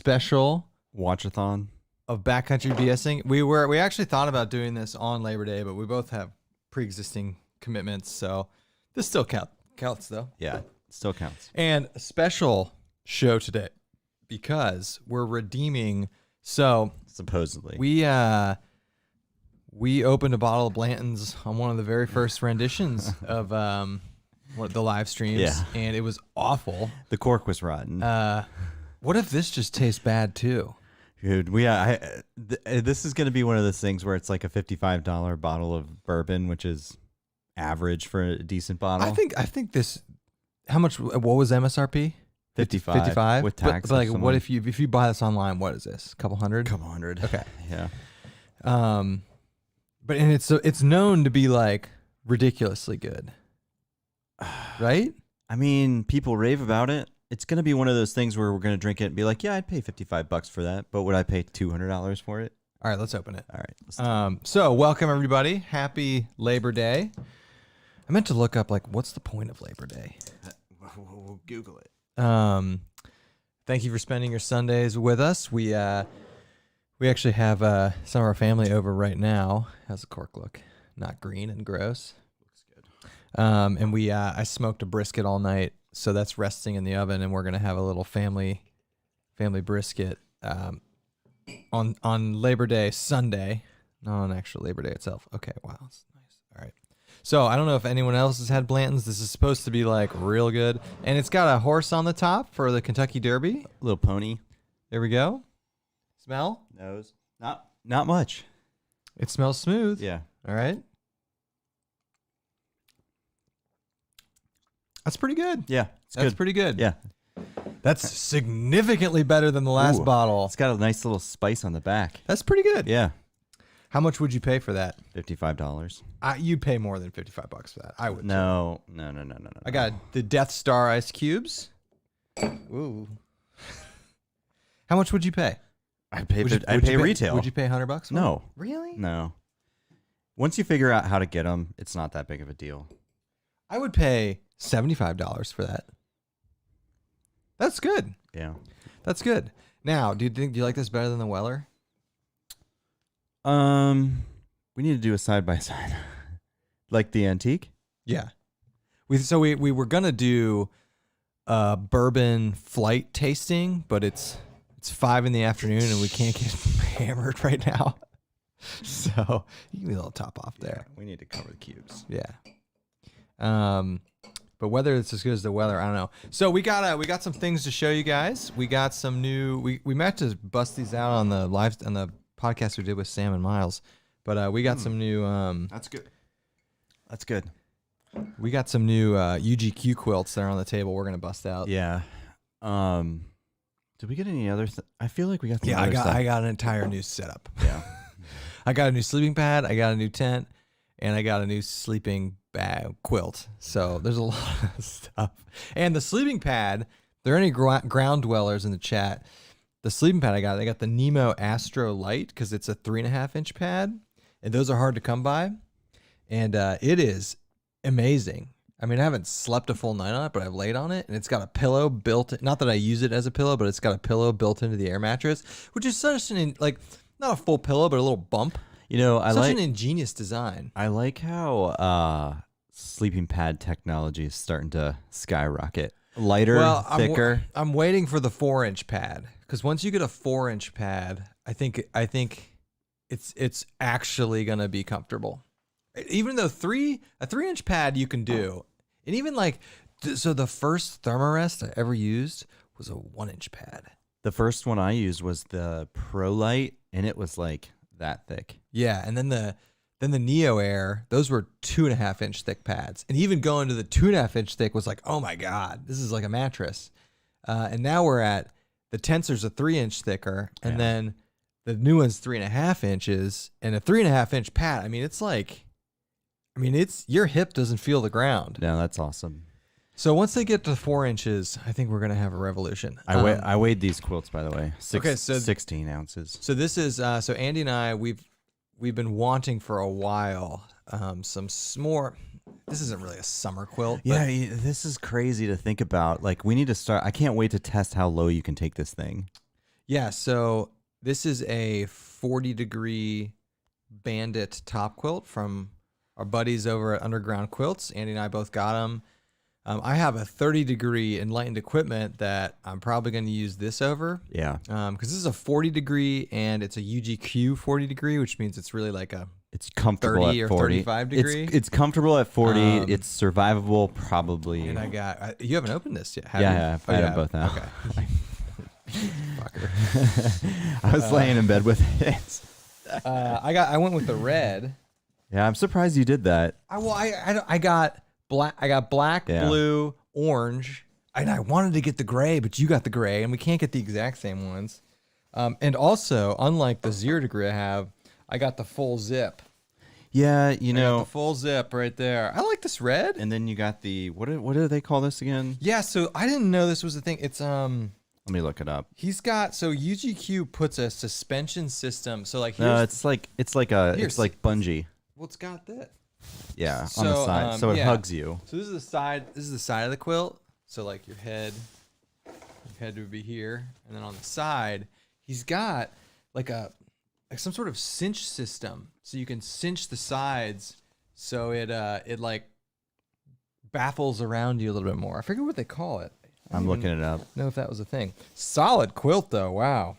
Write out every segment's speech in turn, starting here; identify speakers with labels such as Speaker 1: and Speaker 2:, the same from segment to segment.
Speaker 1: special
Speaker 2: watchathon
Speaker 1: of Backcountry BSing. We actually thought about doing this on Labor Day, but we both have pre-existing commitments, so this still counts though.
Speaker 2: Yeah, still counts.
Speaker 1: And a special show today because we're redeeming. So
Speaker 2: supposedly
Speaker 1: we opened a bottle of Blanton's on one of the very first renditions of the live streams,
Speaker 2: yeah,
Speaker 1: and it was awful.
Speaker 2: The cork was rotten.
Speaker 1: What if this just tastes bad too?
Speaker 2: Dude, this is going to be one of those things where it's like a $55 bottle of bourbon, which is average for a decent bottle.
Speaker 1: I think this. How much? What was MSRP?
Speaker 2: 55 with tax.
Speaker 1: But like, what if you buy this online? What is this? A couple hundred?
Speaker 2: Couple hundred.
Speaker 1: Okay.
Speaker 2: Yeah.
Speaker 1: But and it's known to be like ridiculously good, right?
Speaker 2: I mean, people rave about it. It's going to be one of those things where we're going to drink it and be like, yeah, I'd pay $55 for that, but would I pay $200 for it?
Speaker 1: All right, let's open it.
Speaker 2: All right.
Speaker 1: So welcome everybody. Happy Labor Day. I meant to look up like what's the point of Labor Day.
Speaker 2: We'll Google it.
Speaker 1: Thank you for spending your Sundays with us. We actually have some of our family over right now. How's the cork look? Not green and gross.
Speaker 2: Looks good.
Speaker 1: And I smoked a brisket all night, so that's resting in the oven, and we're gonna have a little family brisket on Labor Day Sunday, not on actual Labor Day itself. Okay, wow, that's nice. All right. So I don't know if anyone else has had Blanton's. This is supposed to be like real good, and it's got a horse on the top for the Kentucky Derby.
Speaker 2: A little pony.
Speaker 1: There we go. Smell?
Speaker 2: Nose. Not much.
Speaker 1: It smells smooth.
Speaker 2: Yeah.
Speaker 1: All right. That's pretty good.
Speaker 2: Yeah.
Speaker 1: That's pretty good.
Speaker 2: Yeah.
Speaker 1: That's significantly better than the last bottle.
Speaker 2: It's got a nice little spice on the back.
Speaker 1: That's pretty good.
Speaker 2: Yeah.
Speaker 1: How much would you pay for that?
Speaker 2: $55.
Speaker 1: You'd pay more than $55 for that. I would.
Speaker 2: No.
Speaker 1: I got the Death Star ice cubes. Ooh. How much would you pay?
Speaker 2: I'd pay retail.
Speaker 1: Would you pay $100?
Speaker 2: No.
Speaker 1: Really?
Speaker 2: No. Once you figure out how to get them, it's not that big of a deal.
Speaker 1: I would pay $75 for that. That's good.
Speaker 2: Yeah.
Speaker 1: That's good. Now, do you like this better than the Weller?
Speaker 2: We need to do a side by side, like the antique.
Speaker 1: Yeah. We were gonna do a bourbon flight tasting, but it's 5 PM and we can't get hammered right now. So you can be a little top off there.
Speaker 2: Yeah, we need to cover the cubes.
Speaker 1: Yeah. But whether it's as good as the Weller, I don't know. So we got some things to show you guys. We got some new. We meant to bust these out on the podcast we did with Sam and Miles, but we got some new.
Speaker 2: That's good. That's good.
Speaker 1: We got some new UGQ quilts that are on the table. We're gonna bust out.
Speaker 2: Yeah. Did we get any other? I feel like we got.
Speaker 1: I got an entire new setup.
Speaker 2: Yeah.
Speaker 1: I got a new sleeping pad. I got a new tent, and I got a new sleeping bag quilt. So there's a lot of stuff. And the sleeping pad. If there are any ground dwellers in the chat? The sleeping pad I got the Nemo Astro Light because it's a 3.5-inch pad, and those are hard to come by, and it is amazing. I mean, I haven't slept a full night on it, but I've laid on it, and it's got a pillow built in. Not that I use it as a pillow, but it's got a pillow built into the air mattress, which is such not a full pillow, but a little bump.
Speaker 2: You know,
Speaker 1: such an ingenious design.
Speaker 2: I like how sleeping pad technology is starting to skyrocket. Lighter, thicker.
Speaker 1: I'm waiting for the 4-inch pad because once you get a 4-inch pad, I think it's actually gonna be comfortable. Even though a 3-inch pad you can do, and even so the first Thermarest I ever used was a 1-inch pad.
Speaker 2: The first one I used was the Pro Light, and it was like that thick.
Speaker 1: Yeah, and then the Neo Air, those were 2.5-inch thick pads, and even going to the 2.5-inch thick was like, oh my god, this is like a mattress. And now we're at the Tensor's a 3-inch thicker, and then the new one's 3.5 inches, and a 3.5-inch pad. I mean, it's your hip doesn't feel the ground.
Speaker 2: No, that's awesome.
Speaker 1: So once they get to 4 inches, I think we're gonna have a revolution.
Speaker 2: I weighed these quilts, by the way.
Speaker 1: 16
Speaker 2: ounces.
Speaker 1: So this is so Andy and I we've been wanting for a while some more. This isn't really a summer quilt.
Speaker 2: Yeah, this is crazy to think about. Like we need to start. I can't wait to test how low you can take this thing.
Speaker 1: Yeah, so this is a 40-degree bandit top quilt from our buddies over at Underground Quilts. Andy and I both got them. I have a 30-degree Enlightened Equipment that I'm probably going to use this over.
Speaker 2: Yeah.
Speaker 1: Because this is a 40-degree and it's a UGQ 40-degree, which means it's really like a
Speaker 2: It's comfortable
Speaker 1: 30
Speaker 2: at
Speaker 1: or
Speaker 2: 40.
Speaker 1: 35 degree.
Speaker 2: It's comfortable at 40. It's survivable, probably.
Speaker 1: And I got, you haven't opened this yet, have
Speaker 2: Yeah,
Speaker 1: you?
Speaker 2: yeah,
Speaker 1: Oh,
Speaker 2: I
Speaker 1: you
Speaker 2: have both now.
Speaker 1: Okay. Fucker.
Speaker 2: I was laying in bed with it.
Speaker 1: I went with the red.
Speaker 2: Yeah, I'm surprised you did that.
Speaker 1: I got black,
Speaker 2: Yeah.
Speaker 1: blue, orange, and I wanted to get the gray, but you got the gray, and we can't get the exact same ones. And also, unlike the 0 degree I have, I got the full zip.
Speaker 2: Yeah,
Speaker 1: I got the full zip right there. I like this red.
Speaker 2: and then you got the what do they call this again?
Speaker 1: Yeah, so I didn't know this was a thing. It's
Speaker 2: Let me look it up.
Speaker 1: he's got so UGQ puts a suspension system. So like
Speaker 2: No,
Speaker 1: here's
Speaker 2: it's like bungee.
Speaker 1: well, it's got that.
Speaker 2: Yeah, on
Speaker 1: So,
Speaker 2: the side, so it
Speaker 1: yeah.
Speaker 2: hugs you.
Speaker 1: So this is the side. This is the side of the quilt. So like your head would be here, and then on the side, he's got like some sort of cinch system, so you can cinch the sides, so it like baffles around you a little bit more. I forget what they call it.
Speaker 2: I'm looking it up.
Speaker 1: Know if that was a thing. Solid quilt though. Wow.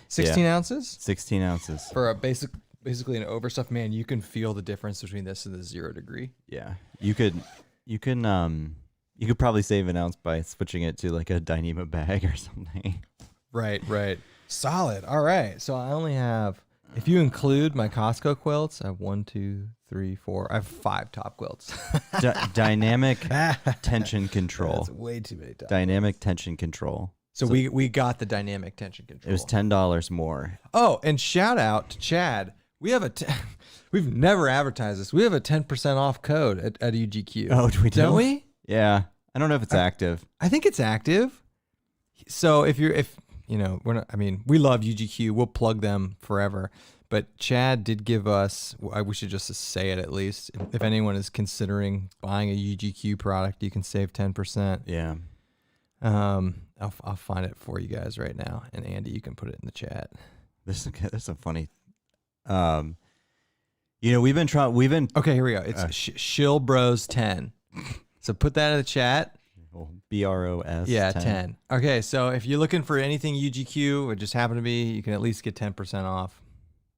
Speaker 1: 16 ounces
Speaker 2: 16 ounces.
Speaker 1: for a basically an overstuffed. Man, you can feel the difference between this and the 0 degree.
Speaker 2: Yeah, you could probably save an ounce by switching it to like a Dyneema bag or something.
Speaker 1: Right. Solid. All right. So I only have, if you include my Costco quilts, I have 1, 2, 3, 4. I have 5 top quilts.
Speaker 2: Dynamic tension control.
Speaker 1: That's way too many top.
Speaker 2: Dynamic tension control.
Speaker 1: So we got the dynamic tension control.
Speaker 2: It was $10 more.
Speaker 1: Oh, and shout out to Chad. We have we've never advertised this. We have a 10% off code at UGQ.
Speaker 2: Oh, do we?
Speaker 1: Don't we?
Speaker 2: Yeah, I don't know if it's active.
Speaker 1: I think it's active. So if you know, we're not, I mean, we love UGQ. We'll plug them forever. But Chad did give us, we should just say it at least. If anyone is considering buying a UGQ product, you can save 10%.
Speaker 2: Yeah.
Speaker 1: I'll find it for you guys right now. And Andy, you can put it in the chat.
Speaker 2: This is a funny. We've been
Speaker 1: Okay, here we go. It's Shill Bros 10. So put that in the chat.
Speaker 2: BROS.
Speaker 1: Yeah, 10. Okay, so if you're looking for anything UGQ, it just happened to be, you can at least get 10% off.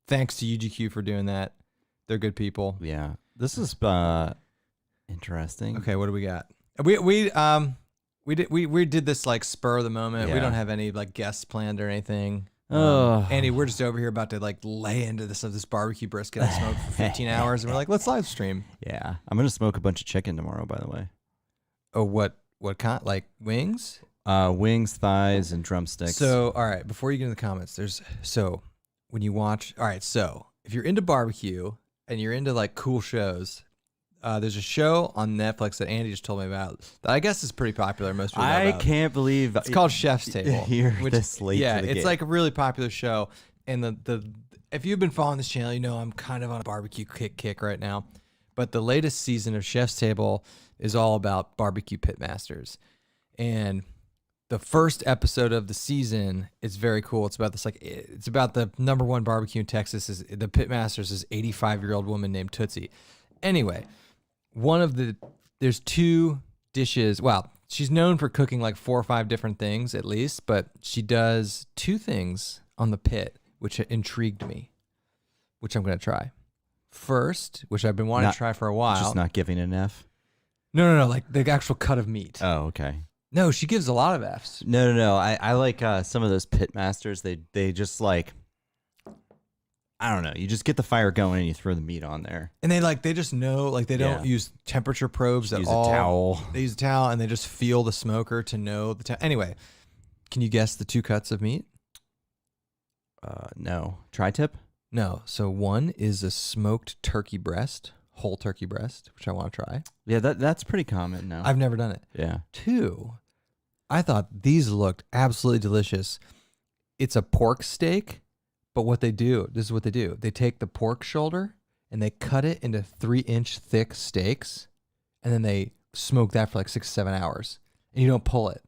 Speaker 1: Thanks to UGQ for doing that. They're good people.
Speaker 2: Yeah. This is interesting.
Speaker 1: Okay, what do we got? We did this like spur of the moment. We
Speaker 2: Yeah.
Speaker 1: don't have any like guests planned or anything.
Speaker 2: Oh.
Speaker 1: Andy, we're just over here about to like lay into this barbecue brisket I smoked for 15 hours, and we're like, let's live stream.
Speaker 2: Yeah. I'm gonna smoke a bunch of chicken tomorrow, by the way.
Speaker 1: Oh, what kind? Like wings?
Speaker 2: Wings, thighs, and drumsticks.
Speaker 1: So, all right, before you get into the comments, when you watch, all right, so if you're into barbecue and you're into like cool shows, there's a show on Netflix that Andy just told me about that I guess is pretty popular. Most people know
Speaker 2: I
Speaker 1: about.
Speaker 2: can't believe
Speaker 1: It's called Chef's Table.
Speaker 2: You're this late.
Speaker 1: Yeah,
Speaker 2: to the
Speaker 1: it's
Speaker 2: game.
Speaker 1: like a really popular show. And the if you've been following this channel, you know I'm kind of on a barbecue kick right now. But the latest season of Chef's Table is all about barbecue pitmasters. And the first episode of the season is very cool. It's about it's about the #1 barbecue in Texas. Is the pitmasters is 85-year-old woman named Tootsie. Anyway, there's 2 dishes. Well, she's known for cooking like 4 or 5 different things at least, but she does 2 things on the pit which intrigued me, which I'm going to try. First, which I've been wanting to try for a while.
Speaker 2: Just not giving an F.
Speaker 1: No, like the actual cut of meat.
Speaker 2: Oh, okay.
Speaker 1: No, she gives a lot of Fs.
Speaker 2: No. I like some of those pit masters. They just like, I don't know. You just get the fire going and you throw the meat on there.
Speaker 1: And they just know, like they don't use temperature probes at all.
Speaker 2: Use a towel.
Speaker 1: They use a towel and they just feel the smoker to know the Anyway, can you guess the 2 cuts of meat?
Speaker 2: No. Tri-tip?
Speaker 1: No. So one is a smoked turkey breast, whole turkey breast, which I want to try.
Speaker 2: Yeah, that's pretty common now.
Speaker 1: I've never done it.
Speaker 2: Yeah.
Speaker 1: 2, I thought these looked absolutely delicious. It's a pork steak, but this is what they do. They take the pork shoulder and they cut it into 3-inch thick steaks, and then they smoke that for like 6 to 7 hours, and you don't pull it.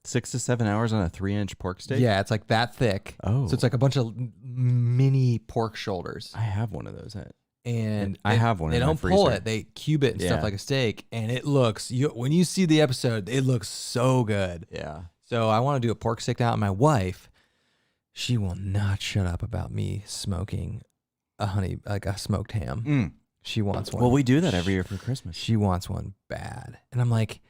Speaker 2: 6 to 7 hours on a 3-inch pork steak?
Speaker 1: Yeah, it's like that thick.
Speaker 2: Oh.
Speaker 1: So it's like a bunch of mini pork shoulders.
Speaker 2: I have one of those.
Speaker 1: And
Speaker 2: I have one
Speaker 1: They
Speaker 2: in my
Speaker 1: don't pull
Speaker 2: freezer.
Speaker 1: it. They cube it and
Speaker 2: Yeah.
Speaker 1: stuff like a steak. And it looks, when you see the episode, it looks so good.
Speaker 2: Yeah.
Speaker 1: So I want to do a pork steak now. And my wife, she will not shut up about me smoking a smoked ham. She wants one.
Speaker 2: Well, we do that every year for Christmas.
Speaker 1: She wants one bad. And I'm like,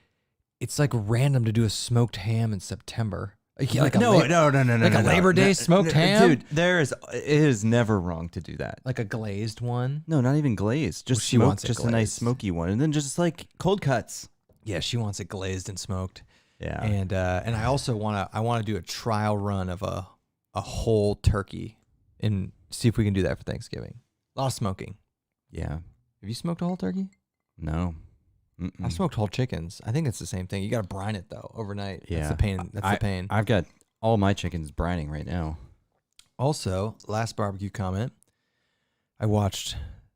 Speaker 1: it's like random to do a smoked ham in September. Like
Speaker 2: no,
Speaker 1: like a Labor Day smoked ham?
Speaker 2: Dude, it is never wrong to do that.
Speaker 1: Like a glazed one.
Speaker 2: No, not even glazed. Just
Speaker 1: she
Speaker 2: smoke,
Speaker 1: wants it
Speaker 2: just a nice
Speaker 1: glazed.
Speaker 2: smoky one, and then just like cold cuts.
Speaker 1: Yeah, she wants it glazed and smoked.
Speaker 2: Yeah.
Speaker 1: And I also want to do a trial run of a whole turkey and see if we can do that for Thanksgiving. A lot of smoking.
Speaker 2: Yeah.
Speaker 1: Have you smoked a whole turkey?
Speaker 2: No.
Speaker 1: I've smoked whole chickens. I think it's the same thing. You got to brine it though overnight.
Speaker 2: Yeah.
Speaker 1: That's the pain. That's the pain.
Speaker 2: I've got all my chickens brining right now.
Speaker 1: Also, last barbecue comment. I watched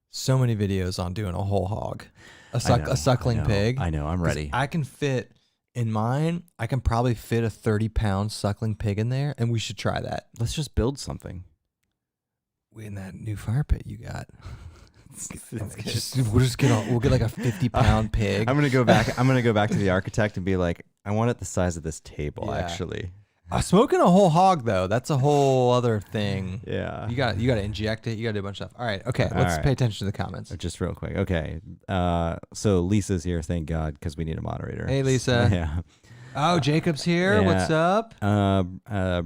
Speaker 1: so many videos on doing a whole hog, a suckling pig.
Speaker 2: I know. I'm ready.
Speaker 1: I can fit in mine. I can probably fit a 30-pound suckling pig in there, and we should try that.
Speaker 2: Let's just build something.
Speaker 1: In that new fire pit you got. We'll get like a 50-pound pig.
Speaker 2: I'm gonna go back. I'm gonna go back to the architect and be like, I want it the size of this table.
Speaker 1: Yeah.
Speaker 2: Actually.
Speaker 1: Smoking a whole hog though, that's a whole other thing.
Speaker 2: Yeah.
Speaker 1: You got to inject it. You got to do a bunch of stuff. All right. Okay. Let's pay attention to the comments.
Speaker 2: Just real quick. Okay. So Lisa's here. Thank God, because we need a moderator.
Speaker 1: Hey, Lisa.
Speaker 2: Yeah.
Speaker 1: Oh, Jacob's here.
Speaker 2: Yeah.
Speaker 1: What's up?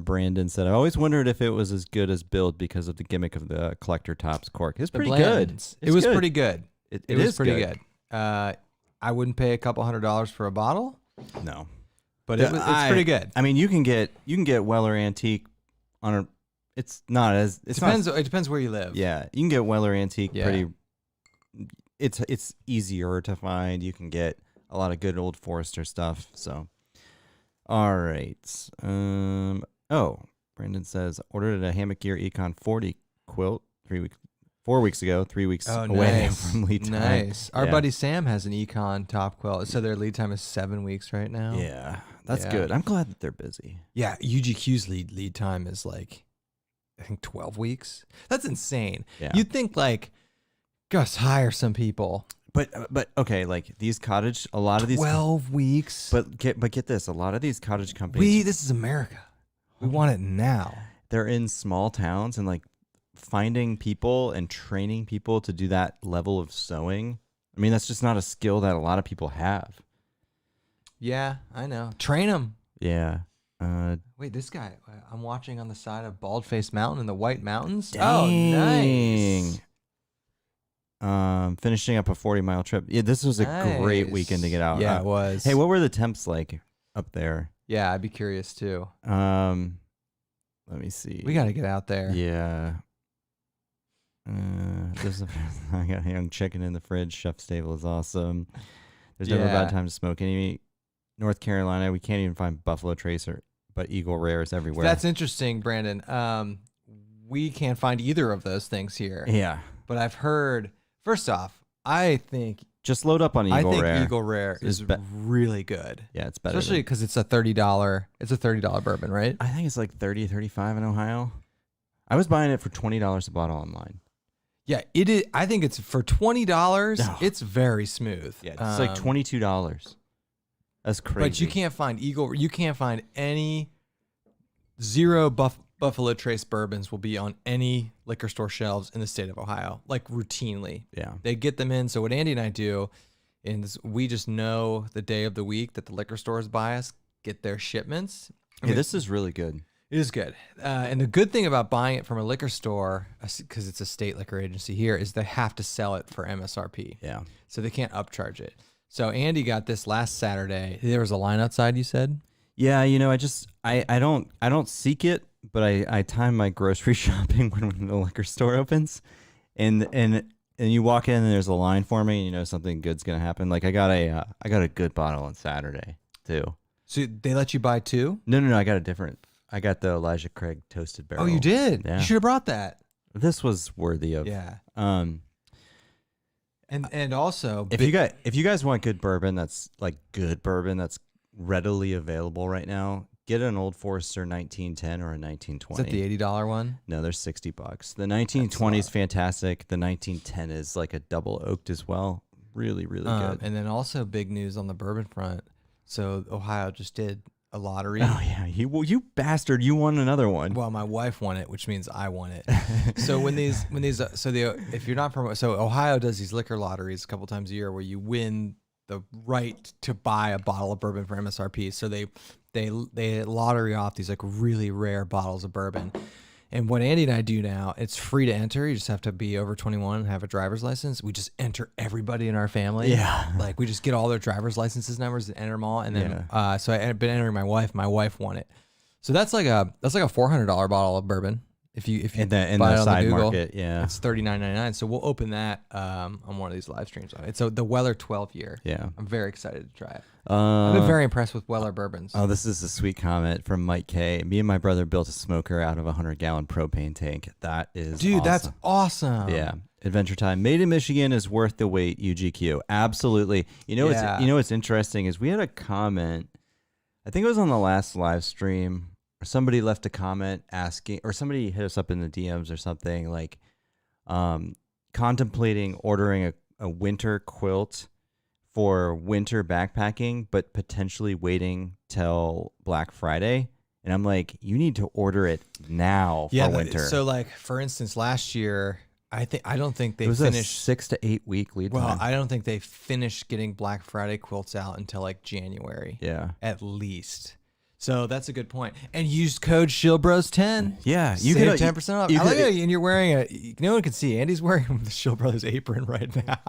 Speaker 2: Brandon said, I always wondered if it was as good as build because of the gimmick of the collector tops cork. It's pretty good.
Speaker 1: It was pretty good.
Speaker 2: It
Speaker 1: was
Speaker 2: is
Speaker 1: pretty good. I wouldn't pay a couple $100s for a bottle,
Speaker 2: No.
Speaker 1: but it's pretty good.
Speaker 2: I mean, you can get Weller Antique on a. It's not as. It
Speaker 1: depends where you live.
Speaker 2: Yeah, you can get Weller Antique
Speaker 1: Yeah.
Speaker 2: pretty. It's easier to find. You can get a lot of good old Forester stuff. So, all right. Brandon says ordered a Hammock Gear Econ 40 quilt 4 weeks ago. 3 weeks away from lead time.
Speaker 1: Nice. Our buddy Sam has an Econ top quilt. So their lead time is 7 weeks right now.
Speaker 2: Yeah, that's
Speaker 1: Yeah.
Speaker 2: good. I'm glad that they're busy.
Speaker 1: Yeah, UGQ's lead time is like, I think 12 weeks. That's insane.
Speaker 2: Yeah.
Speaker 1: You'd think like, just hire some people.
Speaker 2: But okay, like these cottage, a lot of these
Speaker 1: 12 weeks.
Speaker 2: But get this, a lot of these cottage companies,
Speaker 1: This is America. We want it now.
Speaker 2: they're in small towns, and like finding people and training people to do that level of sewing. I mean, that's just not a skill that a lot of people have.
Speaker 1: Yeah, I know. Train them.
Speaker 2: Yeah.
Speaker 1: Wait, this guy, I'm watching on the side of Bald-Faced Mountain in the White Mountains.
Speaker 2: Dang.
Speaker 1: Oh, nice.
Speaker 2: Finishing up a 40-mile trip. Yeah, this was a great
Speaker 1: Nice.
Speaker 2: weekend to get out.
Speaker 1: Yeah, it was.
Speaker 2: Hey, what were the temps like up there?
Speaker 1: Yeah, I'd be curious too.
Speaker 2: Let me see.
Speaker 1: We got to get out there.
Speaker 2: Yeah. I got a young chicken in the fridge. Chef's table is awesome. There's never a
Speaker 1: Yeah.
Speaker 2: bad time to smoke any meat. North Carolina, we can't even find Buffalo Trace but Eagle Rares everywhere.
Speaker 1: That's interesting, Brandon. We can't find either of those things here.
Speaker 2: Yeah.
Speaker 1: But I've heard, first off, I think
Speaker 2: Just load up on Eagle Rare.
Speaker 1: Eagle Rare
Speaker 2: It's
Speaker 1: is really good.
Speaker 2: Yeah, it's better.
Speaker 1: Especially because it's a $30 bourbon, right?
Speaker 2: I think it's like 30, 35 in Ohio. I was buying it for $20 a bottle online.
Speaker 1: Yeah, it is. I think it's for $20.
Speaker 2: No.
Speaker 1: It's very smooth.
Speaker 2: Yeah, it's like $22. That's crazy.
Speaker 1: But you can't find Eagle. You can't find any Buffalo Trace bourbons will be on any liquor store shelves in the state of Ohio, like routinely.
Speaker 2: Yeah.
Speaker 1: They get them in. So what Andy and I do is we just know the day of the week that the liquor stores buy us, get their shipments.
Speaker 2: Yeah, this is really good.
Speaker 1: It is good. And the good thing about buying it from a liquor store, because it's a state liquor agency here, is they have to sell it for MSRP.
Speaker 2: Yeah.
Speaker 1: So they can't upcharge it. So Andy got this last Saturday. There was a line outside, you said?
Speaker 2: Yeah, I don't seek it, but I time my grocery shopping when the liquor store opens, and you walk in and there's a line for me, and you know something good's gonna happen. Like I got a good bottle on Saturday too.
Speaker 1: So they let you buy two?
Speaker 2: No, I got the Elijah Craig toasted barrel.
Speaker 1: Oh, you did?
Speaker 2: Yeah.
Speaker 1: You should have brought that.
Speaker 2: This was worthy of.
Speaker 1: Yeah.
Speaker 2: And
Speaker 1: also
Speaker 2: if you guys want good bourbon, that's like good bourbon, that's readily available right now, get an old Forester 1910 or a 1920.
Speaker 1: Is that the $80 one?
Speaker 2: No, they're $60. The 1920 is fantastic. The 1910 is like a double oaked as well. Really, really good.
Speaker 1: And then also big news on the bourbon front. So Ohio just did a lottery.
Speaker 2: Oh yeah, you bastard! You won another one.
Speaker 1: Well, my wife won it, which means I won it. So if you're not from, so Ohio does these liquor lotteries a couple times a year where you win the right to buy a bottle of bourbon for MSRP. So they lottery off these like really rare bottles of bourbon. And what Andy and I do now, it's free to enter. You just have to be over 21 and have a driver's license. We just enter everybody in our family.
Speaker 2: Yeah.
Speaker 1: Like we just get all their driver's licenses numbers and enter them all. And then, so I've been entering my wife. My wife won it. So that's like a $400 bottle of bourbon. If you
Speaker 2: in
Speaker 1: buy
Speaker 2: the
Speaker 1: it on
Speaker 2: side
Speaker 1: Google,
Speaker 2: market, yeah,
Speaker 1: it's $39.99. So we'll open that on one of these live streams on it. So the Weller 12 year.
Speaker 2: Yeah.
Speaker 1: I'm very excited to try it. I've been very impressed with Weller bourbons.
Speaker 2: Oh, this is a sweet comment from Mike K. Me and my brother built a smoker out of a 100-gallon propane tank. That is
Speaker 1: Dude,
Speaker 2: awesome.
Speaker 1: that's awesome.
Speaker 2: Yeah. Adventure Time. Made in Michigan is worth the wait, UGQ. Absolutely. You know what's interesting is we had a comment, I think it was on the last live stream, or somebody left a comment asking, or somebody hit us up in the DMs or something, like contemplating ordering a winter quilt for winter backpacking, but potentially waiting till Black Friday. And I'm like, you need to order it now for winter.
Speaker 1: So like, for instance, last year, I don't think they
Speaker 2: it was
Speaker 1: finished
Speaker 2: a 6 to 8 week lead time.
Speaker 1: Well, I don't think they finished getting Black Friday quilts out until like January.
Speaker 2: Yeah.
Speaker 1: At least. So that's a good point. And use code ShieldBros10.
Speaker 2: Yeah,
Speaker 1: you get 10% off. I like it, and you're wearing no one can see. Andy's wearing the Shield Brothers apron right now.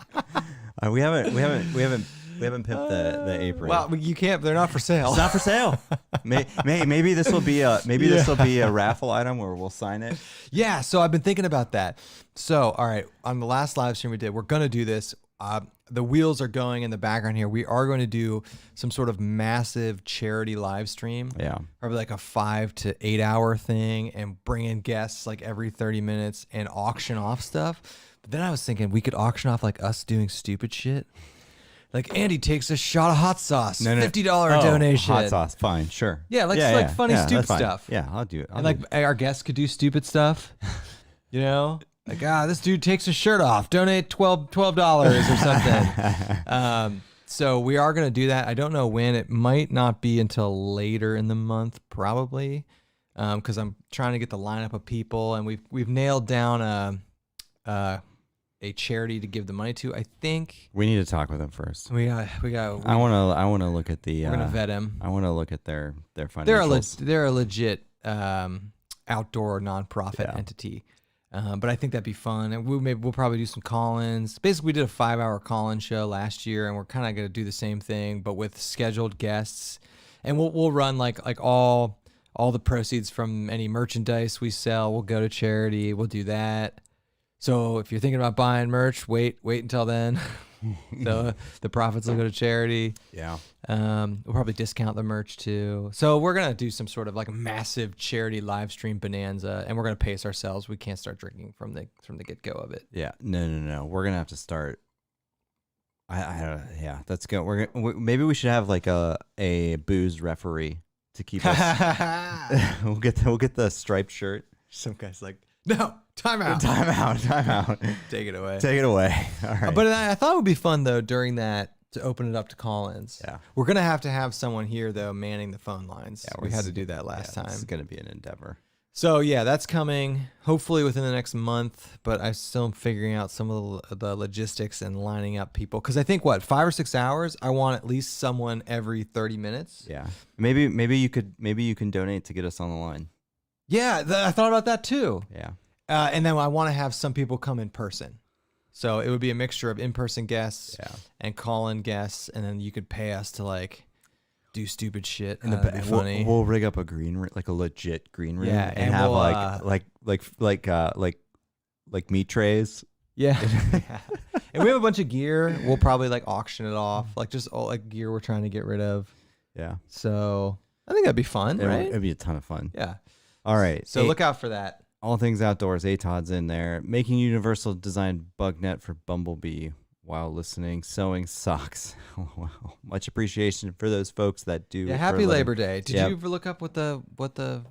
Speaker 2: We haven't pimped the apron.
Speaker 1: Well, you can't. They're not for sale.
Speaker 2: It's not for sale. Maybe this will be a raffle item where we'll sign it.
Speaker 1: Yeah. So I've been thinking about that. So all right, on the last live stream we did, we're gonna do this. The wheels are going in the background here. We are going to do some sort of massive charity live stream.
Speaker 2: Yeah.
Speaker 1: Probably like a 5 to 8 hour thing, and bring in guests like every 30 minutes and auction off stuff. But then I was thinking we could auction off like us doing stupid shit. Like Andy takes a shot of hot sauce, $50 donation.
Speaker 2: Hot sauce, fine, sure.
Speaker 1: Yeah, like funny stupid stuff.
Speaker 2: Yeah, I'll do it.
Speaker 1: And like our guests could do stupid stuff. You know? Like, this dude takes his shirt off. Donate $12 or something. So we are going to do that. I don't know when. It might not be until later in the month, probably, because I'm trying to get the lineup of people, and we've nailed down a charity to give the money to. I think
Speaker 2: we need to talk with them first.
Speaker 1: I
Speaker 2: want to look at the.
Speaker 1: We're gonna vet them.
Speaker 2: I want to look at their financials.
Speaker 1: They're a legit outdoor nonprofit entity. But I think that'd be fun, and we'll probably do some call-ins. Basically, we did a 5-hour call-in show last year, and we're kind of gonna do the same thing, but with scheduled guests. And we'll run like all the proceeds from any merchandise we sell will go to charity. We'll do that. So if you're thinking about buying merch, wait until then. So the profits will go to charity.
Speaker 2: Yeah.
Speaker 1: We'll probably discount the merch too. So we're going to do some sort of like a massive charity live stream bonanza, and we're going to pace ourselves. We can't start drinking from the get-go of it.
Speaker 2: Yeah. No. We're going to have to start. Yeah, that's good. Maybe we should have like a booze referee to keep us. We'll get the striped shirt.
Speaker 1: Some guy's like, no, time out. Take it away. All right. But I thought it would be fun though during that to open it up to call-ins.
Speaker 2: Yeah.
Speaker 1: We're gonna have to have someone here though manning the phone lines. Yeah, we had to do that last time.
Speaker 2: It's gonna be an endeavor.
Speaker 1: So yeah, that's coming hopefully within the next month. But I still am figuring out some of the logistics and lining up people, because I think 5 or 6 hours. I want at least someone every 30 minutes.
Speaker 2: Yeah. Maybe you can donate to get us on the line.
Speaker 1: Yeah, I thought about that too.
Speaker 2: Yeah.
Speaker 1: And then I want to have some people come in person. So it would be a mixture of in-person guests and call-in guests, and then you could pay us to like do stupid shit. And that'd be funny.
Speaker 2: We'll rig up a green room, like a legit green room,
Speaker 1: and
Speaker 2: have
Speaker 1: we'll,
Speaker 2: like meat trays.
Speaker 1: Yeah. And we have a bunch of gear. We'll probably like auction it off, like just all like gear we're trying to get rid of.
Speaker 2: Yeah.
Speaker 1: So I think that'd be fun, right?
Speaker 2: It'd be a ton of fun.
Speaker 1: Yeah.
Speaker 2: All right.
Speaker 1: So look out for that.
Speaker 2: All things outdoors. ATOD's in there. Making universal design bug net for Bumblebee. while listening, sewing socks. Wow. Much appreciation for those folks that do.
Speaker 1: Yeah,
Speaker 2: it for
Speaker 1: happy
Speaker 2: a living.
Speaker 1: Labor Day. Did
Speaker 2: Yep.
Speaker 1: you ever look up what's the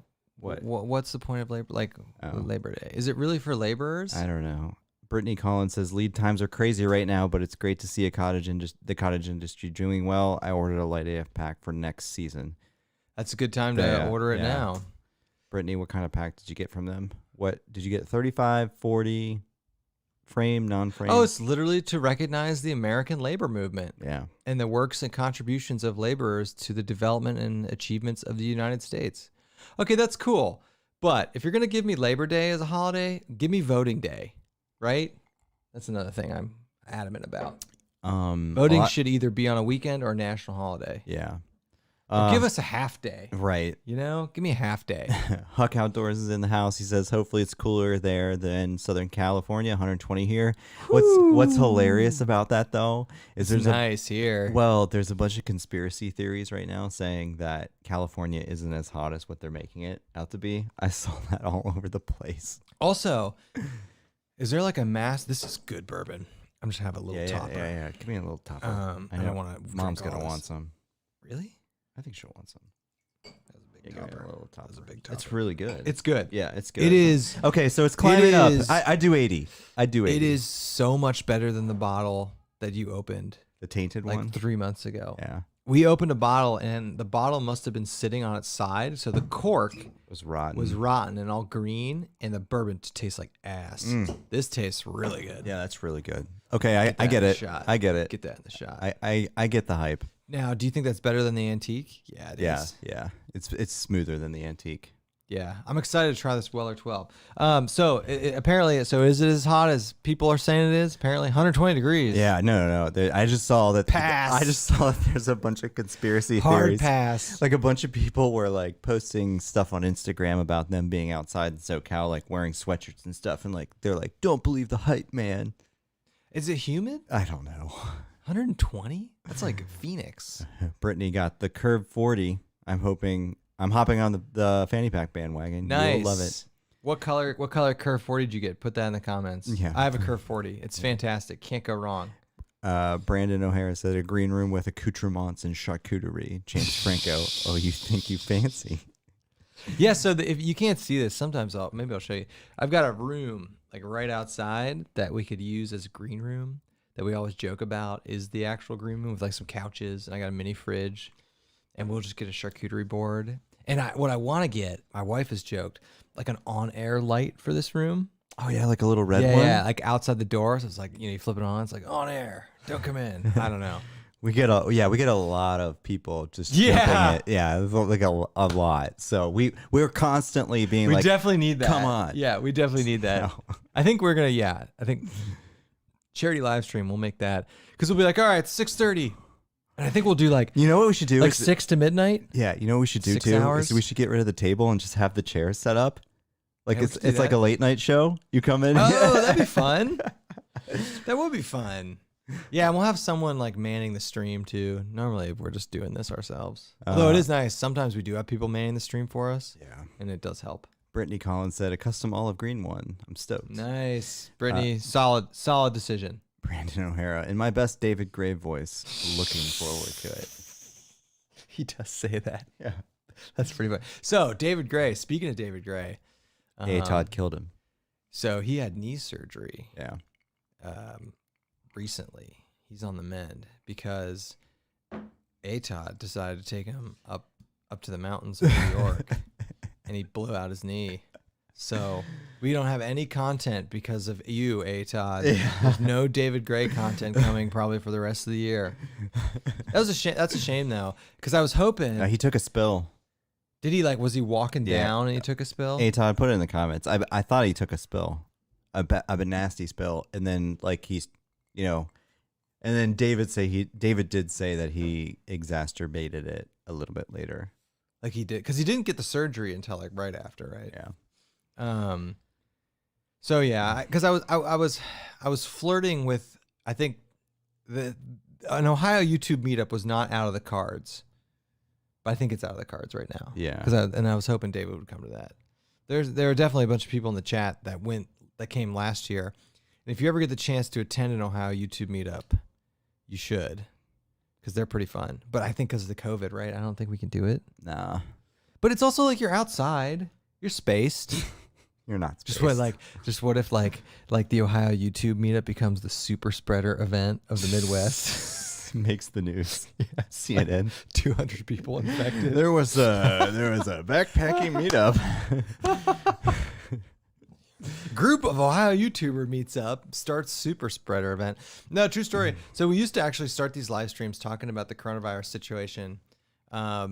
Speaker 1: point of Labor Day? Is it really for laborers?
Speaker 2: I don't know. Brittany Collins says lead times are crazy right now, but it's great to see the cottage industry doing well. I ordered a light AF pack for next season.
Speaker 1: That's a good time to order it now.
Speaker 2: Brittany, what kind of pack did you get from them? What did you get? 35, 40, frame, non-frame?
Speaker 1: Oh, it's literally to recognize the American labor movement.
Speaker 2: Yeah.
Speaker 1: And the works and contributions of laborers to the development and achievements of the United States. Okay, that's cool. But if you're going to give me Labor Day as a holiday, give me voting day, right? That's another thing I'm adamant about. Voting should either be on a weekend or a national holiday.
Speaker 2: Yeah.
Speaker 1: Or give us a half day.
Speaker 2: Right.
Speaker 1: You know, give me a half day.
Speaker 2: Huck Outdoors is in the house. He says, hopefully it's cooler there than Southern California, 120 here. What's hilarious about that, though, is
Speaker 1: It's nice here.
Speaker 2: Well, there's a bunch of conspiracy theories right now saying that California isn't as hot as what they're making it out to be. I saw that all over the place.
Speaker 1: Also, is there like a mass? This is good bourbon. I'm just going to have a little topper.
Speaker 2: Yeah. Give me a little topper.
Speaker 1: I don't want to.
Speaker 2: Mom's going to want some.
Speaker 1: Really?
Speaker 2: I think she'll want some.
Speaker 1: That was a big topper.
Speaker 2: A little topper.
Speaker 1: That was a big topper.
Speaker 2: It's really good.
Speaker 1: It's good.
Speaker 2: Yeah, it's good.
Speaker 1: It is.
Speaker 2: Okay, so it's climbing up.
Speaker 1: is-
Speaker 2: I do 80. I do 80.
Speaker 1: It is so much better than the bottle that you opened
Speaker 2: The tainted
Speaker 1: like
Speaker 2: one?
Speaker 1: 3 months ago.
Speaker 2: Yeah.
Speaker 1: We opened a bottle and the bottle must have been sitting on its side, so the cork
Speaker 2: It was rotten.
Speaker 1: was rotten and all green, and the bourbon tastes like ass. This tastes really good.
Speaker 2: Yeah, that's really good. Okay, I get
Speaker 1: in the
Speaker 2: it.
Speaker 1: shot.
Speaker 2: I get it.
Speaker 1: Get that in the shot.
Speaker 2: I get the hype.
Speaker 1: Now, do you think that's better than the antique? Yeah, it is.
Speaker 2: Yeah. It's smoother than the antique.
Speaker 1: Yeah, I'm excited to try this Weller 12. So apparently, is it as hot as people are saying it is? Apparently, 120 degrees.
Speaker 2: Yeah, no. I just saw that.
Speaker 1: Pass.
Speaker 2: I just saw that there's a bunch of conspiracy
Speaker 1: Hard
Speaker 2: theories.
Speaker 1: pass.
Speaker 2: Like a bunch of people were like posting stuff on Instagram about them being outside in SoCal, like wearing sweatshirts and stuff, and like they're like, "Don't believe the hype, man."
Speaker 1: Is it humid?
Speaker 2: I don't know.
Speaker 1: 120? That's like Phoenix.
Speaker 2: Brittany got the Curve 40. I'm hopping on the fanny pack bandwagon.
Speaker 1: Nice.
Speaker 2: You'll love it.
Speaker 1: What color Curve 40 did you get? Put that in the comments.
Speaker 2: Yeah.
Speaker 1: I have a Curve 40. It's fantastic. Can't go wrong.
Speaker 2: Brandon O'Hara said a green room with accoutrements and charcuterie. James Franco. Oh, you think you fancy?
Speaker 1: Yeah, so if you can't see this, sometimes maybe I'll show you. I've got a room like right outside that we could use as a green room that we always joke about is the actual green room with like some couches, and I got a mini fridge, and we'll just get a charcuterie board. And what I want to get, my wife has joked, like an on-air light for this room.
Speaker 2: Oh yeah, like a little red
Speaker 1: Yeah,
Speaker 2: one.
Speaker 1: yeah, like outside the door. So it's like, you flip it on, it's like on air. Don't come in. I don't know.
Speaker 2: We get a lot of people just
Speaker 1: Yeah.
Speaker 2: jumping it. Yeah, it's like a lot. So we're constantly being
Speaker 1: We
Speaker 2: like,
Speaker 1: definitely need that.
Speaker 2: come on.
Speaker 1: Yeah, we definitely need that.
Speaker 2: No.
Speaker 1: I think we're going to, I think charity live stream, we'll make that. Because we'll be like, all right, it's 6:30. And I think we'll do like
Speaker 2: You know what we should do?
Speaker 1: like
Speaker 2: is-
Speaker 1: 6 to midnight.
Speaker 2: Yeah, you know what we should do
Speaker 1: 6
Speaker 2: too?
Speaker 1: hours?
Speaker 2: Is we should get rid of the table and just have the chairs set up. Like
Speaker 1: Yeah, we
Speaker 2: it's
Speaker 1: could do
Speaker 2: it's like
Speaker 1: that.
Speaker 2: a late night show. You come in.
Speaker 1: Oh, that'd be fun. That would be fun. Yeah, and we'll have someone like manning the stream too. Normally, we're just doing this ourselves. Although it is nice. Sometimes we do have people manning the stream for us,
Speaker 2: Yeah.
Speaker 1: and it does help.
Speaker 2: Brittany Collins said a custom olive green one. I'm stoked.
Speaker 1: Nice, Brittany. Solid decision.
Speaker 2: Brandon O'Hara in my best David Gray voice. Looking forward to it.
Speaker 1: He does say that.
Speaker 2: Yeah.
Speaker 1: That's pretty funny. So, David Gray, speaking of David Gray.
Speaker 2: Todd killed him.
Speaker 1: So, he had knee surgery
Speaker 2: Yeah.
Speaker 1: recently. He's on the mend because Todd decided to take him up to the mountains of New York and he blew out his knee. So, we don't have any content because of you, Todd.
Speaker 2: Yeah.
Speaker 1: There's no David Gray content coming probably for the rest of the year. That was a shame. That's a shame though, because I was hoping.
Speaker 2: He took a spill.
Speaker 1: Did he was he walking
Speaker 2: Yeah.
Speaker 1: down and he took a spill?
Speaker 2: Todd, put it in the comments. I thought he took a spill, a nasty spill, and then like he's, and then David did say that he exacerbated it a little bit later.
Speaker 1: Like he did, because he didn't get the surgery until like right after, right?
Speaker 2: Yeah.
Speaker 1: So yeah, because I was flirting with, I think an Ohio YouTube meetup was not out of the cards, but I think it's out of the cards right now.
Speaker 2: Yeah.
Speaker 1: And I was hoping David would come to that. There are definitely a bunch of people in the chat that came last year, And if you ever get the chance to attend an Ohio YouTube meetup, you should, because they're pretty fun. But I think because of the COVID, right? I don't think we can do it.
Speaker 2: Nah,
Speaker 1: But it's also like you're outside, you're spaced.
Speaker 2: you're not.
Speaker 1: Just what if the Ohio YouTube meetup becomes the super spreader event of the Midwest?
Speaker 2: Makes the news. Yeah, CNN.
Speaker 1: 200 people infected.
Speaker 2: There was a backpacking meetup.
Speaker 1: Group of Ohio YouTuber meets up, starts super spreader event. No, true story. So we used to actually start these live streams talking about the coronavirus situation. I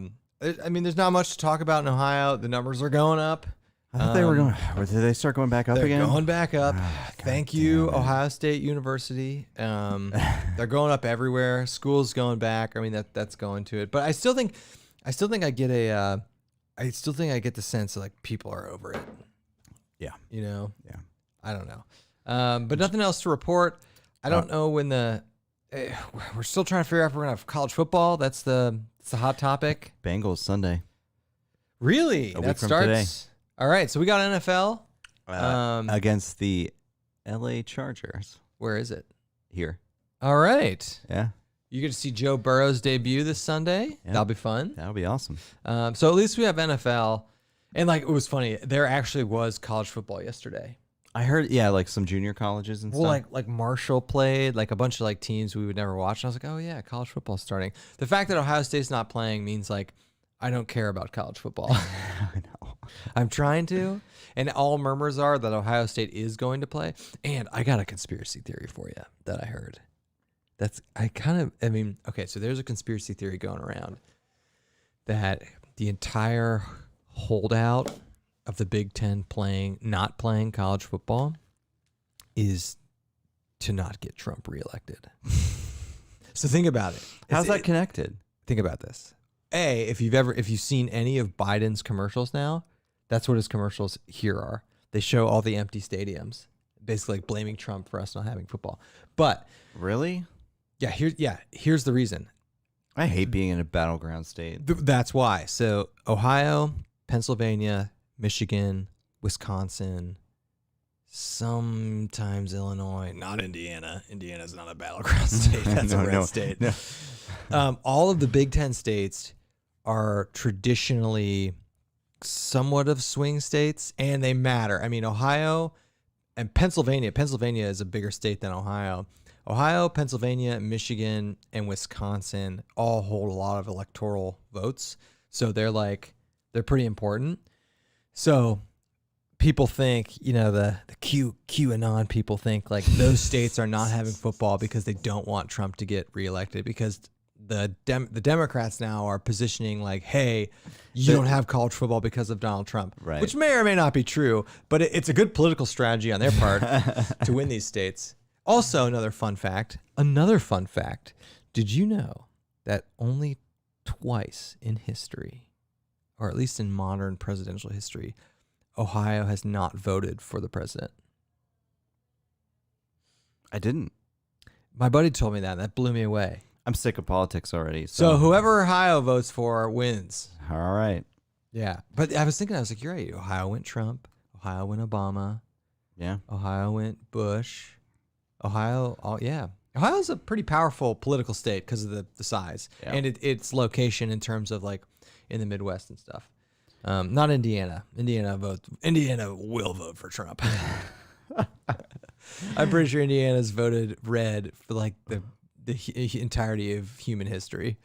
Speaker 1: mean, there's not much to talk about in Ohio. The numbers are going up.
Speaker 2: I thought they were going. Did they start going back up
Speaker 1: They're
Speaker 2: again?
Speaker 1: going back up.
Speaker 2: Ah,
Speaker 1: Thank you, Ohio State University. They're going up everywhere. School's going back. I mean, that's going to it. But I still think I get the sense that like people are over it.
Speaker 2: Yeah.
Speaker 1: You know?
Speaker 2: Yeah.
Speaker 1: I don't know. But nothing else to report. I don't know when we're still trying to figure out if we're gonna have college football. That's the hot topic.
Speaker 2: Bengals Sunday.
Speaker 1: Really?
Speaker 2: A week
Speaker 1: That
Speaker 2: from
Speaker 1: starts
Speaker 2: today.
Speaker 1: All right, so we got NFL.
Speaker 2: Against the LA Chargers.
Speaker 1: Where is it?
Speaker 2: Here.
Speaker 1: All right.
Speaker 2: Yeah.
Speaker 1: You get to see Joe Burrow's debut this Sunday.
Speaker 2: Yeah.
Speaker 1: That'll be fun.
Speaker 2: That'll be awesome.
Speaker 1: So at least we have NFL. And like, it was funny. There actually was college football yesterday.
Speaker 2: I heard, like some junior colleges and
Speaker 1: Well,
Speaker 2: stuff.
Speaker 1: like Marshall played, like a bunch of like teams we would never watch. And I was like, oh yeah, college football's starting. The fact that Ohio State's not playing means like, I don't care about college football.
Speaker 2: I know.
Speaker 1: I'm trying to. And all murmurs are that Ohio State is going to play. And I got a conspiracy theory for you that I heard. Okay, so there's a conspiracy theory going around that the entire holdout of the Big Ten not playing college football is to not get Trump reelected. So think about it.
Speaker 2: How's that connected?
Speaker 1: Think about this. If you've seen any of Biden's commercials now, that's what his commercials here are. They show all the empty stadiums, basically like blaming Trump for us not having football. But
Speaker 2: Really?
Speaker 1: here's the reason.
Speaker 2: I hate being in a battleground state.
Speaker 1: That's why. So Ohio, Pennsylvania, Michigan, Wisconsin, sometimes Illinois, not Indiana. Indiana's not a battleground state. That's a red state.
Speaker 2: No.
Speaker 1: All of the Big Ten states are traditionally somewhat of swing states, and they matter. I mean, Ohio and Pennsylvania. Pennsylvania is a bigger state than Ohio. Ohio, Pennsylvania, Michigan, and Wisconsin all hold a lot of electoral votes. So they're pretty important. So people think, the QAnon people think like those states are not having football because they don't want Trump to get reelected, because the Democrats now are positioning like, hey, you don't have college football because of Donald Trump,
Speaker 2: right?
Speaker 1: Which may or may not be true, but it's a good political strategy on their part to win these states. Also, another fun fact. Did you know that only twice in history, or at least in modern presidential history, Ohio has not voted for the president?
Speaker 2: I didn't.
Speaker 1: My buddy told me that. That blew me away.
Speaker 2: I'm sick of politics already.
Speaker 1: So whoever Ohio votes for wins.
Speaker 2: All right.
Speaker 1: Yeah. But I was like, you're right. Ohio went Trump. Ohio went Obama.
Speaker 2: Yeah.
Speaker 1: Ohio went Bush. Ohio's a pretty powerful political state because of the size and its location in terms of like in the Midwest and stuff. Not Indiana. Indiana will vote for Trump. I'm pretty sure Indiana's voted red for like the entirety of human history.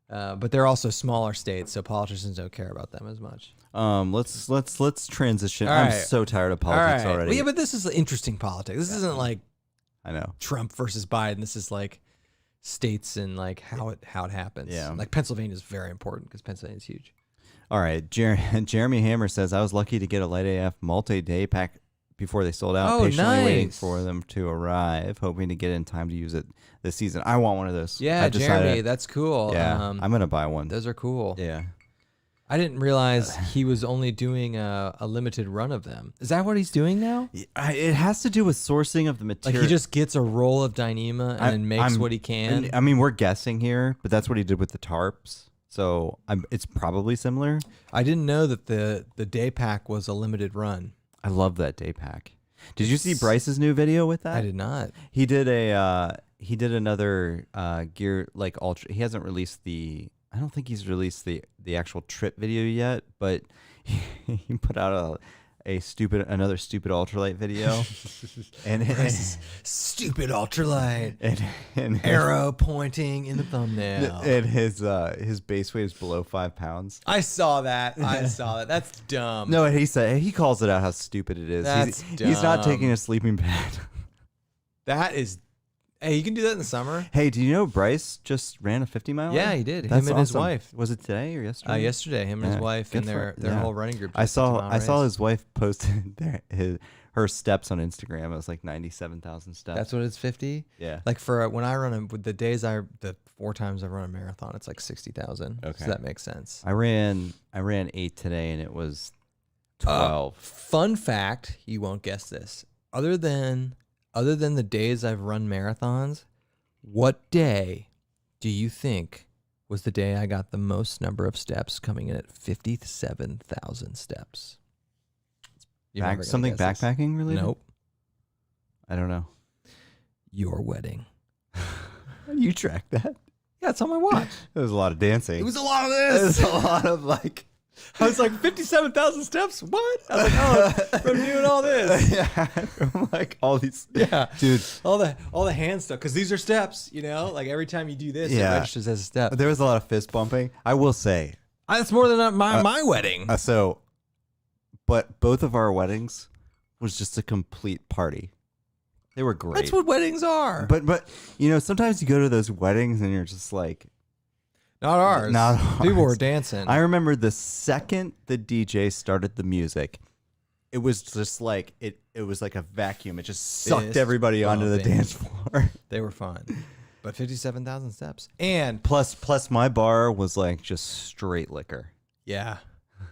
Speaker 1: But they're also smaller states, so politicians don't care about them as much.
Speaker 2: Let's transition.
Speaker 1: All
Speaker 2: I'm
Speaker 1: right.
Speaker 2: so tired of politics already.
Speaker 1: Well, yeah, but this is interesting politics. This isn't like
Speaker 2: I know
Speaker 1: Trump versus Biden. This is like states and like how it happens.
Speaker 2: Yeah.
Speaker 1: Like Pennsylvania is very important because Pennsylvania is huge.
Speaker 2: All right. Jeremy Hammer says, I was lucky to get a Light AF multi-day pack before they sold out.
Speaker 1: Oh,
Speaker 2: patiently waiting
Speaker 1: nice.
Speaker 2: for them to arrive, hoping to get in time to use it this season. I want one of those.
Speaker 1: Yeah,
Speaker 2: I've decided-
Speaker 1: Jeremy, that's cool.
Speaker 2: Yeah, I'm going to buy one.
Speaker 1: Those are cool.
Speaker 2: Yeah.
Speaker 1: I didn't realize he was only doing a limited run of them. Is that what he's doing now?
Speaker 2: It has to do with sourcing of the material.
Speaker 1: Like he just gets a roll of Dyneema and makes what he can?
Speaker 2: I mean, we're guessing here, but that's what he did with the tarps. So it's probably similar.
Speaker 1: I didn't know that the day pack was a limited run.
Speaker 2: I love that day pack. Did you see Bryce's new video with that?
Speaker 1: I did not.
Speaker 2: He did another gear like ultra. He hasn't released I don't think he's released the actual trip video yet, but he put out another stupid ultralight video, and
Speaker 1: Stupid ultralight
Speaker 2: and
Speaker 1: arrow pointing in the thumbnail.
Speaker 2: And his base weight is below 5 pounds.
Speaker 1: I saw that. That's dumb.
Speaker 2: No, he calls it out how stupid it is. He's not taking a sleeping pad.
Speaker 1: That is. Hey, you can do that in the summer.
Speaker 2: Hey, do you know Bryce just ran a 50-mile?
Speaker 1: Yeah, he did.
Speaker 2: That's
Speaker 1: him and his
Speaker 2: awesome.
Speaker 1: wife.
Speaker 2: Was it today or yesterday?
Speaker 1: Yesterday, him and his wife and their whole running group.
Speaker 2: I saw his wife posted her steps on Instagram. It was like 97,000 steps.
Speaker 1: That's what it's 50.
Speaker 2: Yeah.
Speaker 1: Like for when I run with the 4 times I run a marathon, it's like 60,000. Okay. Does that make sense?
Speaker 2: I ran 8 today and it was 12.
Speaker 1: Fun fact, you won't guess this. Other than the days I've run marathons, what day do you think was the day I got the most number of steps, coming in at 57,000 steps?
Speaker 2: Something backpacking related?
Speaker 1: Nope.
Speaker 2: I don't know.
Speaker 1: Your wedding.
Speaker 2: You tracked that?
Speaker 1: Yeah, it's on my watch.
Speaker 2: There was a lot of dancing.
Speaker 1: It was a lot of this.
Speaker 2: It was a lot of like...
Speaker 1: I was like, 57,000 steps? What? I was like, oh, from doing all this.
Speaker 2: Yeah. Like all these.
Speaker 1: Yeah.
Speaker 2: Dude.
Speaker 1: All the hand stuff. Because these are steps, like every time you do this, it registers as a step.
Speaker 2: There was a lot of fist bumping. I will say.
Speaker 1: That's more than my wedding.
Speaker 2: But both of our weddings was just a complete party. They were great.
Speaker 1: That's what weddings are.
Speaker 2: But sometimes you go to those weddings and you're just like.
Speaker 1: Not ours.
Speaker 2: Not ours.
Speaker 1: People were dancing.
Speaker 2: I remember the second the DJ started the music, it was just like it was like a vacuum. It just sucked everybody onto the dance floor.
Speaker 1: They were fun. But 57,000 steps. And
Speaker 2: plus my bar was like just straight liquor.
Speaker 1: Yeah.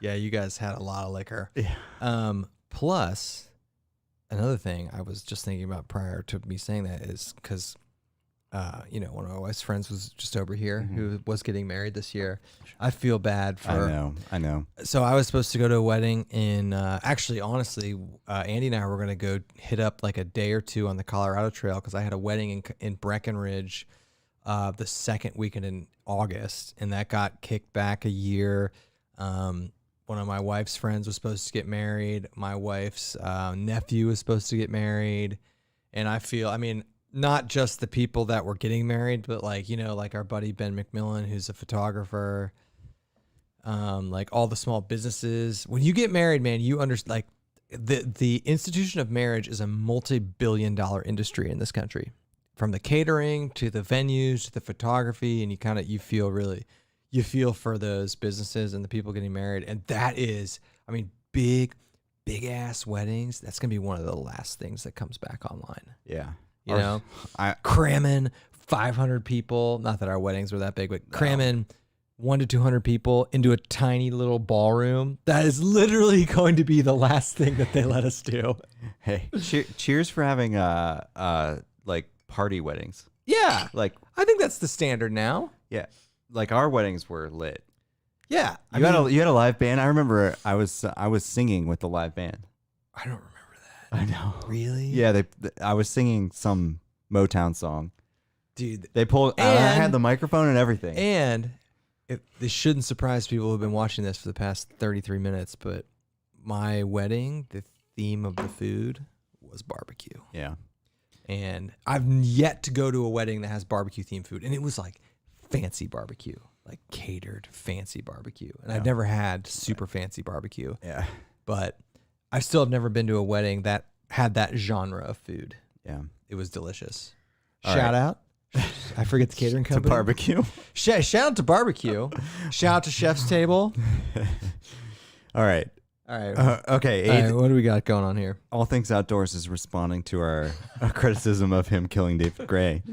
Speaker 1: Yeah, you guys had a lot of liquor.
Speaker 2: Yeah.
Speaker 1: Plus another thing I was just thinking about prior to me saying that is because one of my wife's friends was just over here who was getting married this year. I feel bad for.
Speaker 2: I know.
Speaker 1: So I was supposed to go to a wedding in. Actually, honestly, Andy and I were going to go hit up like a day or two on the Colorado Trail because I had a wedding in Breckenridge, the second weekend in August, and that got kicked back a year. One of my wife's friends was supposed to get married. My wife's nephew was supposed to get married, and I feel. Not just the people that were getting married, but like our buddy Ben McMillan, who's a photographer, like all the small businesses. When you get married, man, you understand. Like the institution of marriage is a multi-billion-dollar industry in this country, from the catering to the venues to the photography, and you feel for those businesses and the people getting married, and that is, big ass weddings. That's gonna be one of the last things that comes back online.
Speaker 2: Yeah.
Speaker 1: Cramming 500 people. Not that our weddings were that big, but cramming 100 to 200 people into a tiny little ballroom. That is literally going to be the last thing that they let us do.
Speaker 2: Hey, cheers for having like party weddings.
Speaker 1: Yeah,
Speaker 2: like
Speaker 1: I think that's the standard now.
Speaker 2: Yeah, like our weddings were lit.
Speaker 1: Yeah,
Speaker 2: you had a live band. I remember I was singing with the live band.
Speaker 1: I don't remember.
Speaker 2: I know.
Speaker 1: Really?
Speaker 2: Yeah, I was singing some Motown song.
Speaker 1: Dude.
Speaker 2: They pulled, I had the microphone and everything.
Speaker 1: And this shouldn't surprise people who've been watching this for the past 33 minutes, but my wedding, the theme of the food was barbecue.
Speaker 2: Yeah.
Speaker 1: And I've yet to go to a wedding that has barbecue themed food. And it was like fancy barbecue, like catered fancy barbecue. And I've never had super fancy barbecue.
Speaker 2: Yeah.
Speaker 1: But I still have never been to a wedding that had that genre of food.
Speaker 2: Yeah.
Speaker 1: It was delicious. Shout out. I forget the catering company.
Speaker 2: To barbecue.
Speaker 1: Shout out to barbecue. Shout out to Chef's Table.
Speaker 2: All right. Okay.
Speaker 1: All right, what do we got going on here?
Speaker 2: All Things Outdoors is responding to our criticism of him killing David Gray.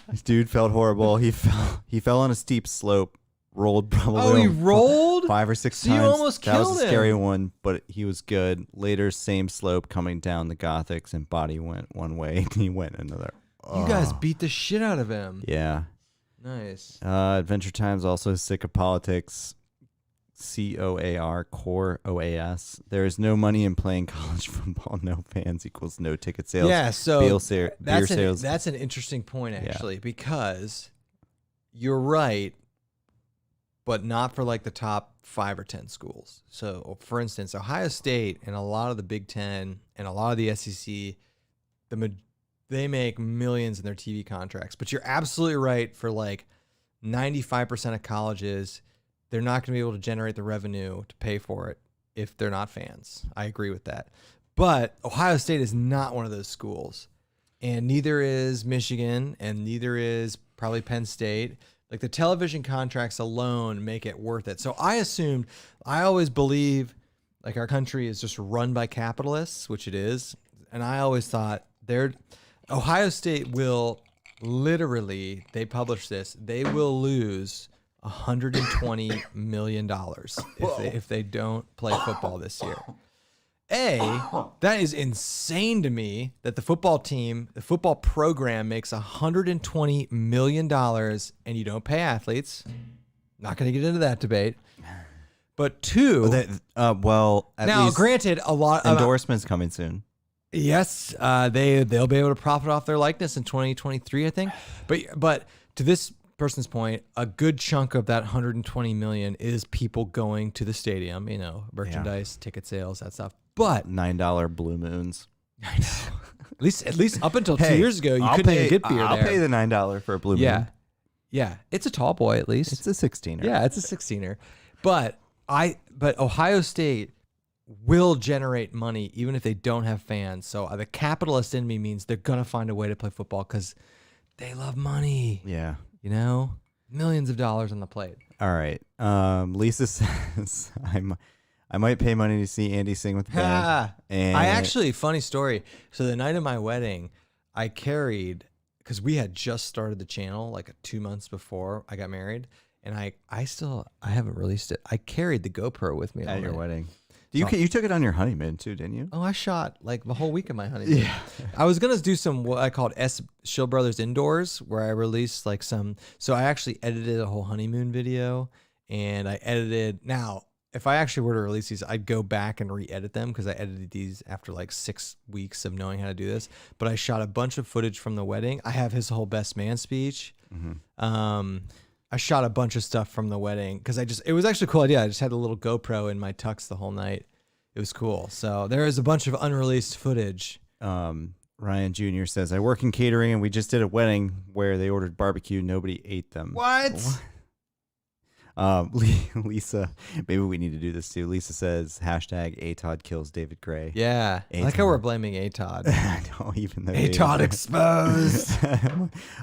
Speaker 2: This dude felt horrible. He fell on a steep slope. Rolled probably.
Speaker 1: Oh, he rolled
Speaker 2: 5 or 6
Speaker 1: so
Speaker 2: times.
Speaker 1: You almost killed him.
Speaker 2: That was a scary one, but he was good. Later, same slope coming down the Gothics, and body went one way, and he went another.
Speaker 1: You guys beat the shit out of him.
Speaker 2: Yeah.
Speaker 1: Nice.
Speaker 2: Adventure Time's also sick of politics. COAR, core OAS. There is no money in playing college football. No fans equals no ticket sales.
Speaker 1: Yeah, so
Speaker 2: beer sales.
Speaker 1: that's an interesting point, actually, because you're right, but not for like the top 5 or 10 schools. So, for instance, Ohio State and a lot of the Big Ten and a lot of the SEC, they make millions in their TV contracts. But you're absolutely right, for like 95% of colleges, they're not going to be able to generate the revenue to pay for it if they're not fans. I agree with that. But Ohio State is not one of those schools, and neither is Michigan, and neither is probably Penn State. Like, the television contracts alone make it worth it. So I always believe like our country is just run by capitalists, which it is. And I always thought Ohio State will literally, they publish this, they will lose $120 million if they don't play football this year. That is insane to me that the football program makes $120 million and you don't pay athletes. Not going to get into that debate. But two,
Speaker 2: at
Speaker 1: now
Speaker 2: least
Speaker 1: granted, a lot of
Speaker 2: endorsements coming soon.
Speaker 1: Yes, they'll be able to profit off their likeness in 2023, I think. But to this person's point, a good chunk of that 120 million is people going to the stadium, merchandise, ticket sales, that stuff. But
Speaker 2: $9 Blue Moons.
Speaker 1: I know. At least up until 2 years ago, you couldn't even get beer
Speaker 2: I'll
Speaker 1: there.
Speaker 2: pay the $9 for a Blue Moon.
Speaker 1: Yeah, it's a tall boy at least.
Speaker 2: It's a 16er.
Speaker 1: Yeah, it's a 16er. But Ohio State will generate money even if they don't have fans. So the capitalist in me means they're gonna find a way to play football because they love money.
Speaker 2: Yeah.
Speaker 1: Millions of dollars on the plate.
Speaker 2: All right. Lisa says I might pay money to see Andy sing with the band. And
Speaker 1: I actually, funny story. So the night of my wedding, I carried, because we had just started the channel like 2 months before I got married, and I haven't released it. I carried the GoPro with me
Speaker 2: at your
Speaker 1: night.
Speaker 2: wedding. You took it on your honeymoon too, didn't you?
Speaker 1: Oh, I shot like the whole week of my honeymoon.
Speaker 2: Yeah.
Speaker 1: I was gonna do some what I called Shill Brothers Indoors, where I released like some. So I actually edited a whole honeymoon video, and I edited. Now, if I actually were to release these, I'd go back and re-edit them because I edited these after like 6 weeks of knowing how to do this. But I shot a bunch of footage from the wedding. I have his whole best man speech. Mm-hmm. I shot a bunch of stuff from the wedding because it was actually a cool idea. I just had a little GoPro in my tux the whole night. It was cool. So there is a bunch of unreleased footage.
Speaker 2: Ryan Jr. says, I work in catering and we just did a wedding where they ordered barbecue. Nobody ate them.
Speaker 1: What?
Speaker 2: Lisa, maybe we need to do this too. Lisa says, #ATOD kills David Gray.
Speaker 1: Yeah. I like how we're blaming ATOD.
Speaker 2: I know, even though
Speaker 1: ATOD exposed.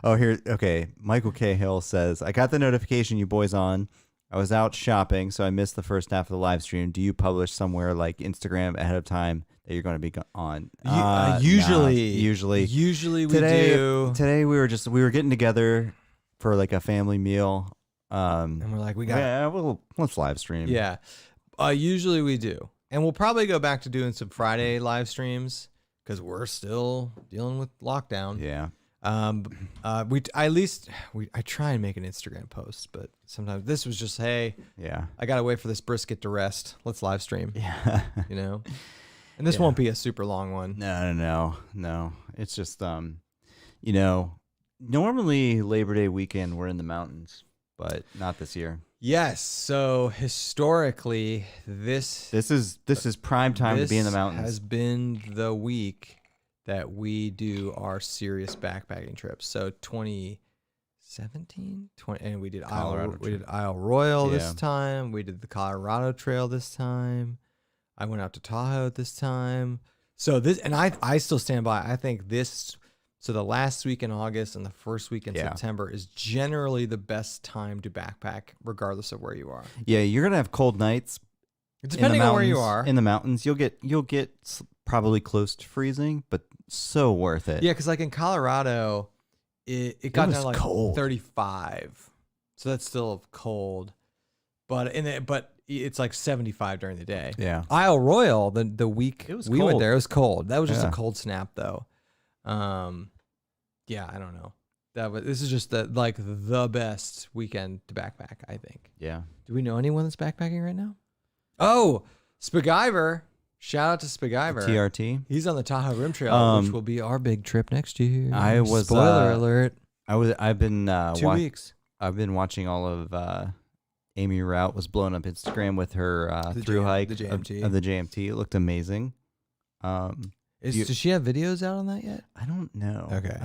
Speaker 2: Here. Okay. Michael Cahill says, I got the notification you boys on. I was out shopping, so I missed the first half of the live stream. Do you publish somewhere like Instagram ahead of time that you're going to be on? Usually
Speaker 1: we do.
Speaker 2: Today we were getting together for like a family meal.
Speaker 1: And we're like,
Speaker 2: let's live stream.
Speaker 1: Yeah. Usually we do. And we'll probably go back to doing some Friday live streams because we're still dealing with lockdown.
Speaker 2: Yeah.
Speaker 1: I try and make an Instagram post, but sometimes this was just, hey, I got to wait for this brisket to rest. Let's live stream.
Speaker 2: Yeah.
Speaker 1: And this won't be a super long one.
Speaker 2: No. It's just, normally Labor Day weekend, we're in the mountains. But not this year.
Speaker 1: Yes. So historically, this
Speaker 2: is prime time to be in the mountains.
Speaker 1: Has been the week that we do our serious backpacking trips. So 2017, and we did Isle Royal this time. We did the Colorado Trail this time. I went out to Tahoe this time. So this, and I still stand by. I think this. So the last week in August and the first week in September is generally the best time to backpack, regardless of where you are.
Speaker 2: Yeah, you're gonna have cold nights.
Speaker 1: Depending on where you are.
Speaker 2: In the mountains, you'll get probably close to freezing, but so worth it.
Speaker 1: Yeah, because like in Colorado, it got down to like
Speaker 2: cold.
Speaker 1: 35, so that's still cold. But it's like 75 during the day.
Speaker 2: Yeah.
Speaker 1: Isle Royal, the week we went there, it was cold. That was just a cold snap though. Yeah, I don't know. This is just the best weekend to backpack, I think.
Speaker 2: Yeah.
Speaker 1: Do we know anyone that's backpacking right now? Oh, Spaguyver. Shout out to Spaguyver.
Speaker 2: TRT.
Speaker 1: He's on the Tahoe Rim Trail, which will be our big trip next year. Spoiler alert.
Speaker 2: I've been
Speaker 1: 2 weeks.
Speaker 2: I've been watching all of Amy Rout was blowing up Instagram with her through hike
Speaker 1: the JMT.
Speaker 2: of the JMT. It looked amazing.
Speaker 1: Does she have videos out on that yet?
Speaker 2: I don't know.
Speaker 1: Okay.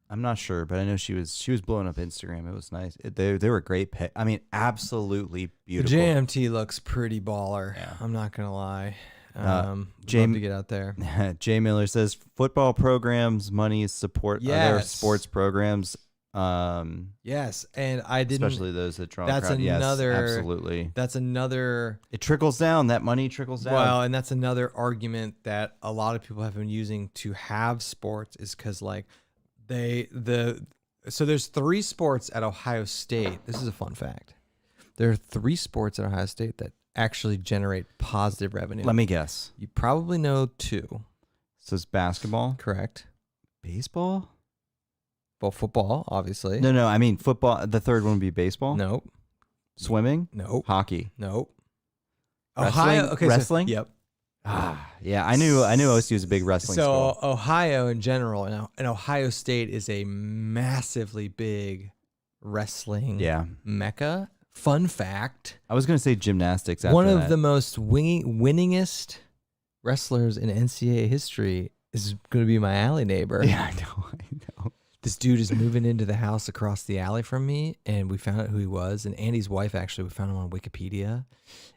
Speaker 2: I'm not sure, but I know she was blowing up Instagram. It was nice. They were great. I mean, absolutely beautiful.
Speaker 1: The JMT looks pretty baller.
Speaker 2: Yeah.
Speaker 1: I'm not gonna lie. Love to get out there.
Speaker 2: Jay Miller says football programs, money support other sports programs.
Speaker 1: Yes, and I didn't.
Speaker 2: Especially those that draw.
Speaker 1: That's
Speaker 2: crowd.
Speaker 1: another.
Speaker 2: Yes, absolutely.
Speaker 1: That's another.
Speaker 2: It trickles down. That money trickles down.
Speaker 1: Well, and that's another argument that a lot of people have been using to have sports is because so there's 3 sports at Ohio State. This is a fun fact. There are 3 sports at Ohio State that actually generate positive revenue.
Speaker 2: Let me guess.
Speaker 1: You probably know 2.
Speaker 2: So it's basketball,
Speaker 1: Correct.
Speaker 2: baseball.
Speaker 1: Well, football, obviously.
Speaker 2: No. I mean football. The third one would be baseball.
Speaker 1: Nope.
Speaker 2: Swimming.
Speaker 1: Nope.
Speaker 2: Hockey.
Speaker 1: Nope.
Speaker 2: Wrestling?
Speaker 1: Ohio. Okay.
Speaker 2: Wrestling?
Speaker 1: Yep.
Speaker 2: Yeah. I knew OSU was a big wrestling school.
Speaker 1: So Ohio in general, and Ohio State is a massively big wrestling mecca. Fun fact:
Speaker 2: I was going to say gymnastics. After
Speaker 1: one of
Speaker 2: that.
Speaker 1: the most winningest wrestlers in NCAA history is going to be my alley neighbor.
Speaker 2: Yeah, I know.
Speaker 1: This dude is moving into the house across the alley from me, and we found out who he was. And Andy's wife, actually, we found him on Wikipedia,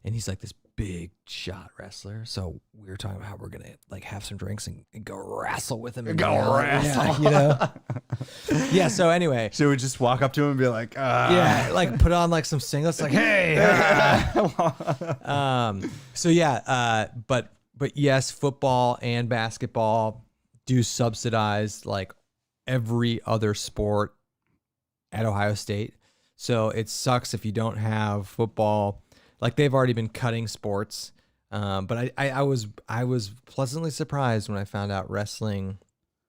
Speaker 1: and he's like this big shot wrestler. So we were talking about how we're gonna have some drinks and go wrestle with him. Yeah. Yeah. So anyway,
Speaker 2: so we just walk up to him and be like,
Speaker 1: put on some singlets, hey. So yeah, but yes, football and basketball do subsidize every other sport at Ohio State. So it sucks if you don't have football. They've already been cutting sports. But I was pleasantly surprised when I found out wrestling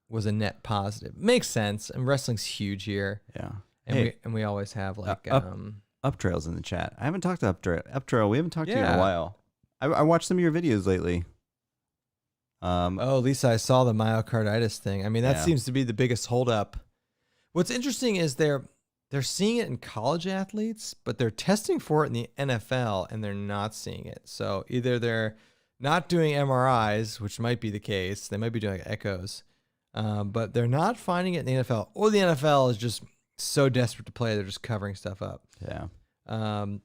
Speaker 1: was a net positive. Makes sense. And wrestling's huge here.
Speaker 2: Yeah.
Speaker 1: And we always have
Speaker 2: Uptrail's in the chat. I haven't talked to Uptrail. We haven't talked to you in a while. I watched some of your videos lately.
Speaker 1: Lisa, I saw the myocarditis thing. I mean, that seems to be the biggest holdup. What's interesting is they're seeing it in college athletes, but they're testing for it in the NFL, and they're not seeing it. So either they're not doing MRIs, which might be the case. They might be doing echoes, but they're not finding it in the NFL. Or the NFL is just so desperate to play, they're just covering stuff up.
Speaker 2: Yeah.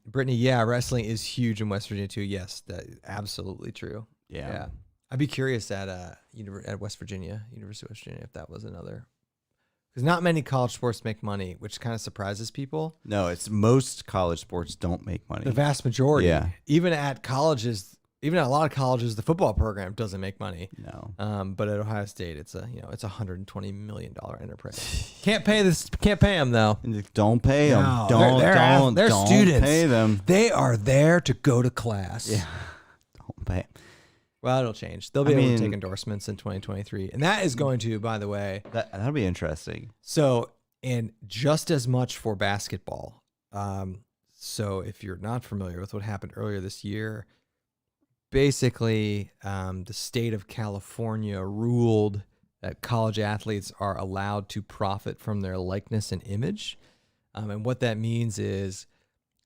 Speaker 1: Brittany, wrestling is huge in West Virginia too. Yes, that is absolutely true.
Speaker 2: Yeah.
Speaker 1: I'd be curious at West Virginia, University of West Virginia, if that was another. Because not many college sports make money, which kind of surprises people.
Speaker 2: No, it's most college sports don't make money.
Speaker 1: The vast majority.
Speaker 2: Yeah.
Speaker 1: Even at colleges, even at a lot of colleges, the football program doesn't make money.
Speaker 2: No.
Speaker 1: But at Ohio State, it's a $120 million enterprise. Can't pay them though.
Speaker 2: Don't pay them.
Speaker 1: No, they're
Speaker 2: don't
Speaker 1: students.
Speaker 2: Pay them.
Speaker 1: They are there to go to class.
Speaker 2: Yeah. Don't pay.
Speaker 1: Well, it'll change. They'll be able to take endorsements in 2023. And that is going to, by the way.
Speaker 2: That'll be interesting.
Speaker 1: So, and just as much for basketball. So if you're not familiar with what happened earlier this year, basically the state of California ruled that college athletes are allowed to profit from their likeness and image. And what that means is,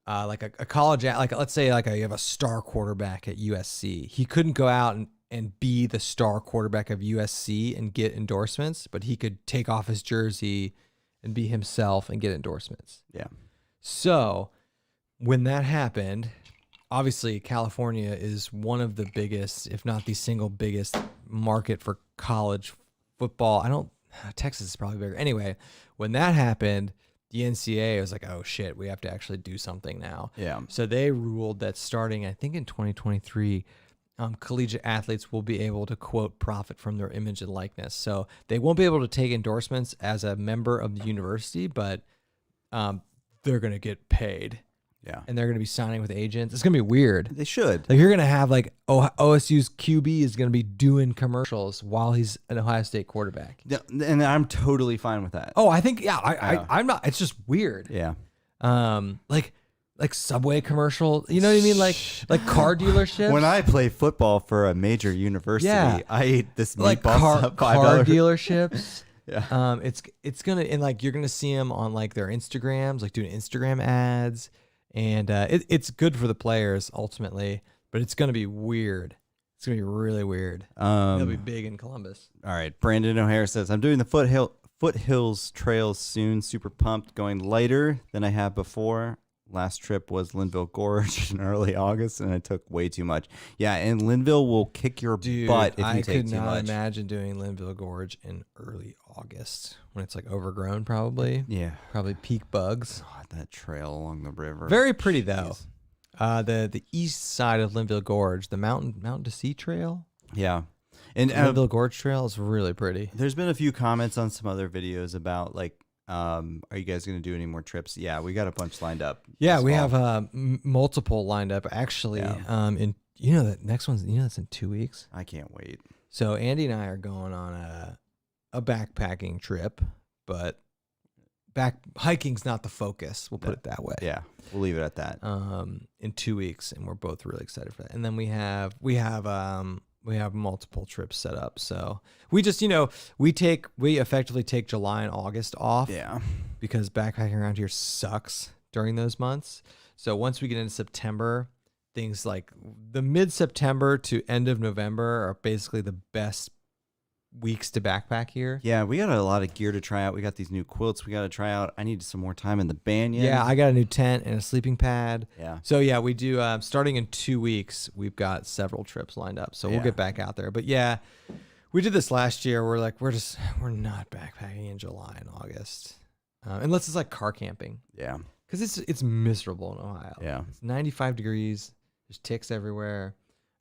Speaker 1: a college, let's say you have a star quarterback at USC. He couldn't go out and be the star quarterback of USC and get endorsements, but he could take off his jersey and be himself and get endorsements.
Speaker 2: Yeah.
Speaker 1: So when that happened, obviously California is one of the biggest, if not the single biggest market for college football. Texas is probably bigger. Anyway, when that happened, the NCAA was like, oh shit, we have to actually do something now.
Speaker 2: Yeah.
Speaker 1: So they ruled that starting, I think in 2023, collegiate athletes will be able to, quote, profit from their image and likeness. So they won't be able to take endorsements as a member of the university, but they're going to get paid.
Speaker 2: Yeah.
Speaker 1: and they're going to be signing with agents. It's going to be weird.
Speaker 2: They should.
Speaker 1: Like, you're going to have like OSU's QB is going to be doing commercials while he's an Ohio State quarterback.
Speaker 2: Yeah, and I'm totally fine with that.
Speaker 1: Oh, I think, I'm not, it's just weird.
Speaker 2: Yeah.
Speaker 1: Like Subway commercial, you know what I mean? Like car dealerships.
Speaker 2: When I play football for a major university,
Speaker 1: Yeah.
Speaker 2: I ate this
Speaker 1: like
Speaker 2: meatball
Speaker 1: car
Speaker 2: sub $5.
Speaker 1: dealerships.
Speaker 2: Yeah.
Speaker 1: It's gonna, and like you're gonna see them on like their Instagrams, like doing Instagram ads, and it's good for the players ultimately, but it's gonna be weird. It's gonna be really weird. It'll be big in Columbus.
Speaker 2: All right. Brandon O'Hare says, I'm doing the foothills trails soon. Super pumped. Going lighter than I have before. Last trip was Linville Gorge in early August, and I took way too much. Yeah, and Linville will kick your butt if you take too much.
Speaker 1: I could not imagine doing Linville Gorge in early August when it's like overgrown, probably.
Speaker 2: Yeah.
Speaker 1: Probably peak bugs.
Speaker 2: God, that trail along the river.
Speaker 1: Very pretty though. The east side of Linville Gorge, the Mountain to Sea Trail.
Speaker 2: Yeah. And
Speaker 1: Linville Gorge Trail is really pretty.
Speaker 2: There's been a few comments on some other videos about like, are you guys going to do any more trips? Yeah, we got a bunch lined up.
Speaker 1: Yeah, we have multiple lined up actually.
Speaker 2: Yeah.
Speaker 1: And you know that next one's that's in 2 weeks.
Speaker 2: I can't wait.
Speaker 1: So Andy and I are going on a backpacking trip, but hiking's not the focus. We'll put it that way.
Speaker 2: Yeah, we'll leave it at that.
Speaker 1: In 2 weeks, and we're both really excited for that. And then we have multiple trips set up. So we just, we effectively take July and August off.
Speaker 2: Yeah.
Speaker 1: Because backpacking around here sucks during those months. So once we get into September, things like the mid-September to end of November are basically the best weeks to backpack here.
Speaker 2: Yeah, we got a lot of gear to try out. We got these new quilts we got to try out. I need some more time in the banyan.
Speaker 1: Yeah, I got a new tent and a sleeping pad.
Speaker 2: Yeah.
Speaker 1: So yeah, we do, starting in 2 weeks, we've got several trips lined up. So we'll get back out there. But yeah, we did this last year. We're like, we're not backpacking in July and August. Unless it's like car camping.
Speaker 2: Yeah.
Speaker 1: Because it's miserable in Ohio.
Speaker 2: Yeah.
Speaker 1: It's 95 degrees. There's ticks everywhere.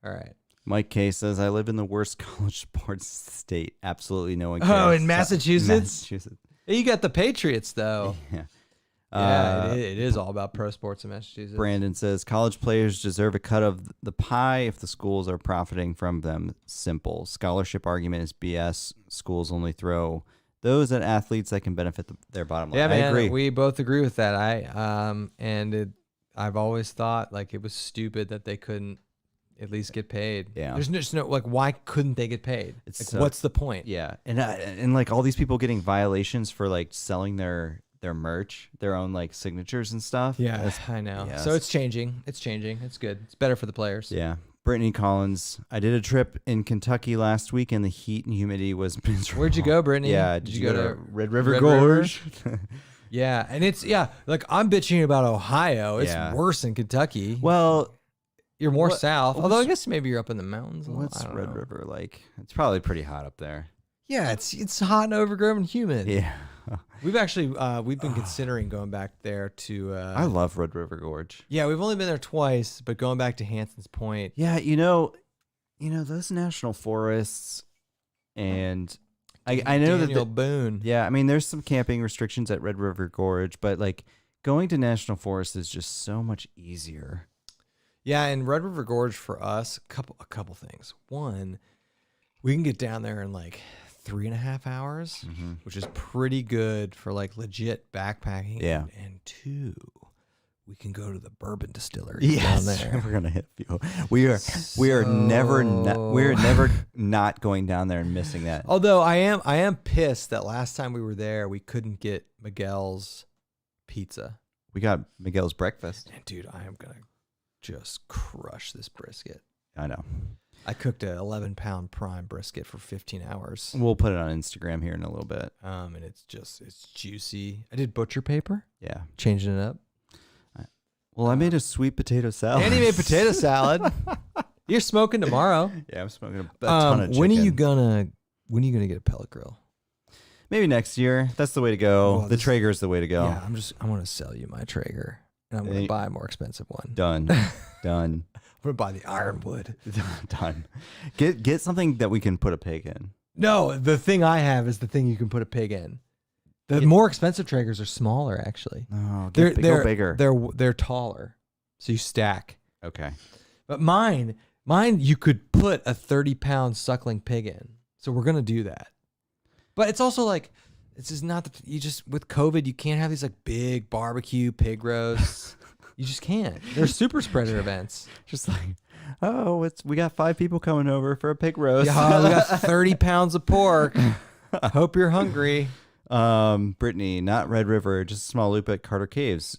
Speaker 1: All right.
Speaker 2: Mike K says, I live in the worst college sports state. Absolutely no one cares.
Speaker 1: Oh, in Massachusetts?
Speaker 2: Massachusetts.
Speaker 1: You got the Patriots, though.
Speaker 2: Yeah.
Speaker 1: Yeah, it is all about pro sports in Massachusetts.
Speaker 2: Brandon says, college players deserve a cut of the pie if the schools are profiting from them. Simple. Scholarship argument is BS. Schools only throw those at athletes that can benefit their bottom line.
Speaker 1: Yeah, man,
Speaker 2: I agree.
Speaker 1: we both agree with that. I've always thought like it was stupid that they couldn't at least get paid.
Speaker 2: Yeah.
Speaker 1: There's just no, like, why couldn't they get paid?
Speaker 2: It's
Speaker 1: like, what's the point?
Speaker 2: Yeah. And like all these people getting violations for like selling their merch, their own like signatures and stuff.
Speaker 1: Yeah, I know.
Speaker 2: Yeah,
Speaker 1: so it's changing. It's changing. It's good. It's better for the players.
Speaker 2: Yeah. Brittany Collins, I did a trip in Kentucky last week and the heat and humidity was miserable.
Speaker 1: Where'd you go, Brittany?
Speaker 2: Yeah. Did you go to Red River
Speaker 1: Red
Speaker 2: Gorge?
Speaker 1: Yeah. And like I'm bitching about Ohio. It's
Speaker 2: Yeah.
Speaker 1: worse in Kentucky.
Speaker 2: Well,
Speaker 1: you're more south. Although I guess maybe you're up in the mountains.
Speaker 2: what's
Speaker 1: I don't
Speaker 2: Red
Speaker 1: know.
Speaker 2: River like? It's probably pretty hot up there.
Speaker 1: Yeah, it's hot and overgrown and humid.
Speaker 2: Yeah.
Speaker 1: We've actually we've been considering going back there to.
Speaker 2: I love Red River Gorge.
Speaker 1: Yeah, we've only been there twice, but going back to Hanson's Point.
Speaker 2: Yeah, those national forests, and I know
Speaker 1: Daniel
Speaker 2: that.
Speaker 1: Boone.
Speaker 2: Yeah, I mean, there's some camping restrictions at Red River Gorge, but like going to national forest is just so much easier.
Speaker 1: Yeah, and Red River Gorge for us, a couple things. One, we can get down there in like 3.5 hours, which is pretty good for like legit backpacking.
Speaker 2: Yeah.
Speaker 1: And two, we can go to the bourbon distillery down there.
Speaker 2: We're gonna hit fuel. We are never not going down there and missing that.
Speaker 1: Although I am pissed that last time we were there, we couldn't get Miguel's pizza.
Speaker 2: We got Miguel's breakfast.
Speaker 1: And dude, I am gonna just crush this brisket.
Speaker 2: I know.
Speaker 1: I cooked a 11-pound prime brisket for 15 hours.
Speaker 2: We'll put it on Instagram here in a little bit.
Speaker 1: And it's juicy. I did butcher paper.
Speaker 2: Yeah.
Speaker 1: Changing it up.
Speaker 2: Well, I made a sweet potato salad.
Speaker 1: And he made potato salad. You're smoking tomorrow.
Speaker 2: Yeah, I'm smoking a ton of chicken.
Speaker 1: When are you gonna get a pellet grill?
Speaker 2: Maybe next year. That's the way to go. The Traeger's the way to go.
Speaker 1: Yeah, I want to sell you my Traeger, and I'm going to buy a more expensive one.
Speaker 2: Done.
Speaker 1: I'm going to buy the Ironwood.
Speaker 2: Done. Get something that we can put a pig in.
Speaker 1: No, the thing I have is the thing you can put a pig in. The more expensive Traegers are smaller, actually.
Speaker 2: Oh,
Speaker 1: They're
Speaker 2: go bigger.
Speaker 1: They're taller, so you stack.
Speaker 2: Okay.
Speaker 1: But mine, you could put a 30-pound suckling pig in. So we're gonna do that. But it's also like, this is not with COVID, you can't have these like big barbecue pig roasts. You just can't. They're super spreader events.
Speaker 2: Just like, we got 5 people coming over for a pig roast.
Speaker 1: Yeah, we got 30 pounds of pork. Hope you're hungry.
Speaker 2: Brittany, not Red River, just a small loop at Carter Caves.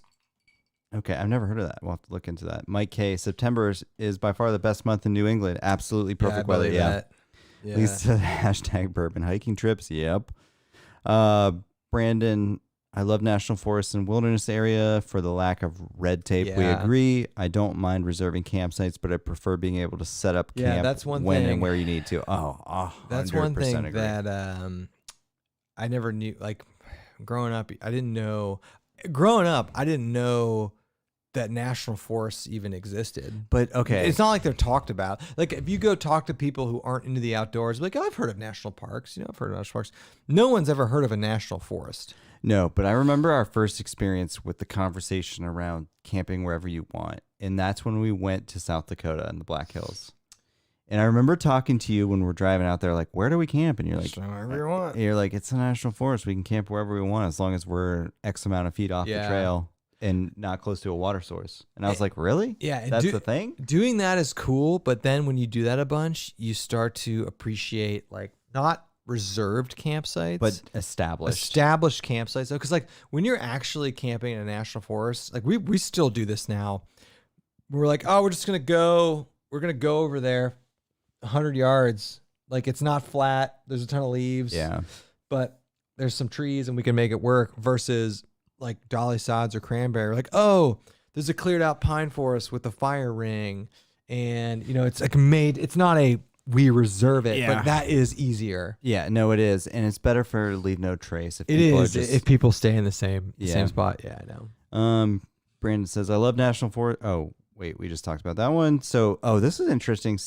Speaker 2: Okay, I've never heard of that. We'll have to look into that. Mike K, September is by far the best month in New England. Absolutely perfect weather. Yeah.
Speaker 1: Yeah.
Speaker 2: Leads to the hashtag bourbon hiking trips. Yep. Brandon, I love national forests and wilderness area for the lack of red tape. We agree. I don't mind reserving campsites, but I prefer being able to set up camp
Speaker 1: that's one
Speaker 2: when
Speaker 1: thing.
Speaker 2: and where you need to.
Speaker 1: That's one thing
Speaker 2: agree.
Speaker 1: that I never knew. Like growing up, I didn't know. Growing up, I didn't know that national forests even existed.
Speaker 2: But okay,
Speaker 1: it's not like they're talked about. Like if you go talk to people who aren't into the outdoors, like, oh, I've heard of national parks. I've heard of national parks. No one's ever heard of a national forest.
Speaker 2: No, but I remember our first experience with the conversation around camping wherever you want. And that's when we went to South Dakota and the Black Hills. And I remember talking to you when we're driving out there, like, where do we camp? And you're like,
Speaker 1: wherever you want.
Speaker 2: You're like, it's a national forest. We can camp wherever we want as long as we're X amount of feet off the trail and not close to a water source. And I was like, really?
Speaker 1: Yeah.
Speaker 2: That's the thing?
Speaker 1: Doing that is cool. But then when you do that a bunch, you start to appreciate, like, not reserved campsites,
Speaker 2: but established
Speaker 1: campsites. Because like when you're actually camping in a national forest, like we still do this now. We're like, oh, we're gonna go over there 100 yards. Like it's not flat. There's a ton of leaves.
Speaker 2: Yeah.
Speaker 1: But there's some trees and we can make it work versus like dolly sods or cranberry. Like, oh, there's a cleared out pine forest with a fire ring. And it's like it's not we reserve it, but that is easier.
Speaker 2: Yeah, no, it is. And it's better for leave no trace.
Speaker 1: If people stay in the same spot. Yeah, I know.
Speaker 2: Brandon says, I love national forest. Oh, wait, we just talked about that one. So, this is interesting.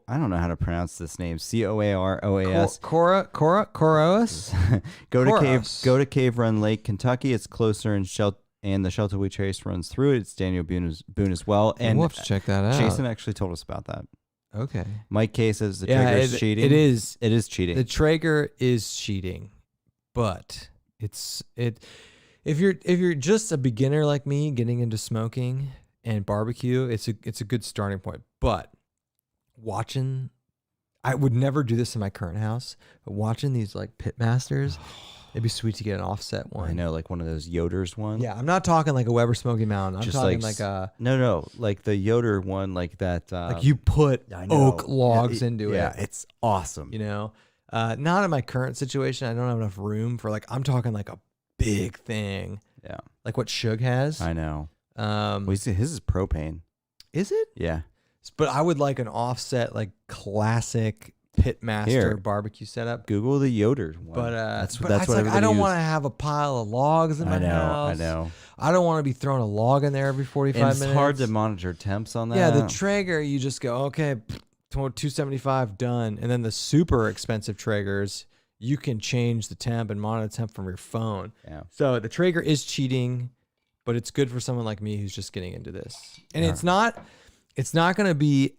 Speaker 2: I don't know how to pronounce this name. Coaroas.
Speaker 1: Coros.
Speaker 2: Go to Cave Run Lake, Kentucky. It's closer and the shelter we chase runs through it. It's Daniel Boone as well. And
Speaker 1: we'll have to check that out.
Speaker 2: Jason actually told us about that.
Speaker 1: Okay.
Speaker 2: Mike K says the Traeger is cheating.
Speaker 1: It is.
Speaker 2: It is cheating.
Speaker 1: The Traeger is cheating, but if you're just a beginner like me getting into smoking and barbecue, it's a good starting point. But I would never do this in my current house, but watching these like pit masters, it'd be sweet to get an offset one.
Speaker 2: I know, like one of those Yoder's ones.
Speaker 1: Yeah, I'm not talking like a Weber Smoky Mountain. I'm just talking like a
Speaker 2: like the Yoder one, like that.
Speaker 1: Like you put oak logs into it.
Speaker 2: Yeah, it's awesome.
Speaker 1: Not in my current situation. I don't have enough room for I'm talking like a big thing.
Speaker 2: Yeah,
Speaker 1: like what Shug has.
Speaker 2: I know. His is propane.
Speaker 1: Is it?
Speaker 2: Yeah.
Speaker 1: But I would like an offset, like classic Pitmaster barbecue setup.
Speaker 2: Google the Yoder one.
Speaker 1: But
Speaker 2: that's
Speaker 1: what
Speaker 2: everybody
Speaker 1: I don't want to have a pile of logs in my house.
Speaker 2: I know.
Speaker 1: I don't want to be throwing a log in there every 45 minutes.
Speaker 2: It's hard to monitor temps on that.
Speaker 1: Yeah, the Traeger, you just go, okay, 275 done. And then the super expensive Traegers, you can change the temp and monitor the temp from your phone.
Speaker 2: Yeah.
Speaker 1: So the Traeger is cheating, but it's good for someone like me who's just getting into this. And it's not going to be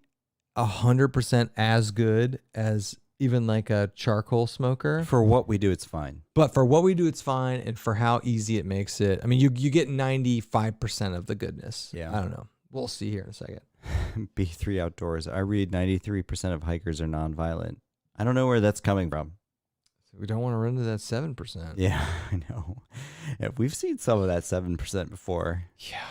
Speaker 1: 100% as good as even like a charcoal smoker.
Speaker 2: For what we do, it's fine.
Speaker 1: But for what we do, it's fine. And for how easy it makes it, I mean, you get 95% of the goodness.
Speaker 2: Yeah.
Speaker 1: I don't know. We'll see here in a second.
Speaker 2: B3 Outdoors. I read 93% of hikers are nonviolent. I don't know where that's coming from.
Speaker 1: We don't want to run to that 7%.
Speaker 2: Yeah, I know. We've seen some of that 7% before.
Speaker 1: Yeah.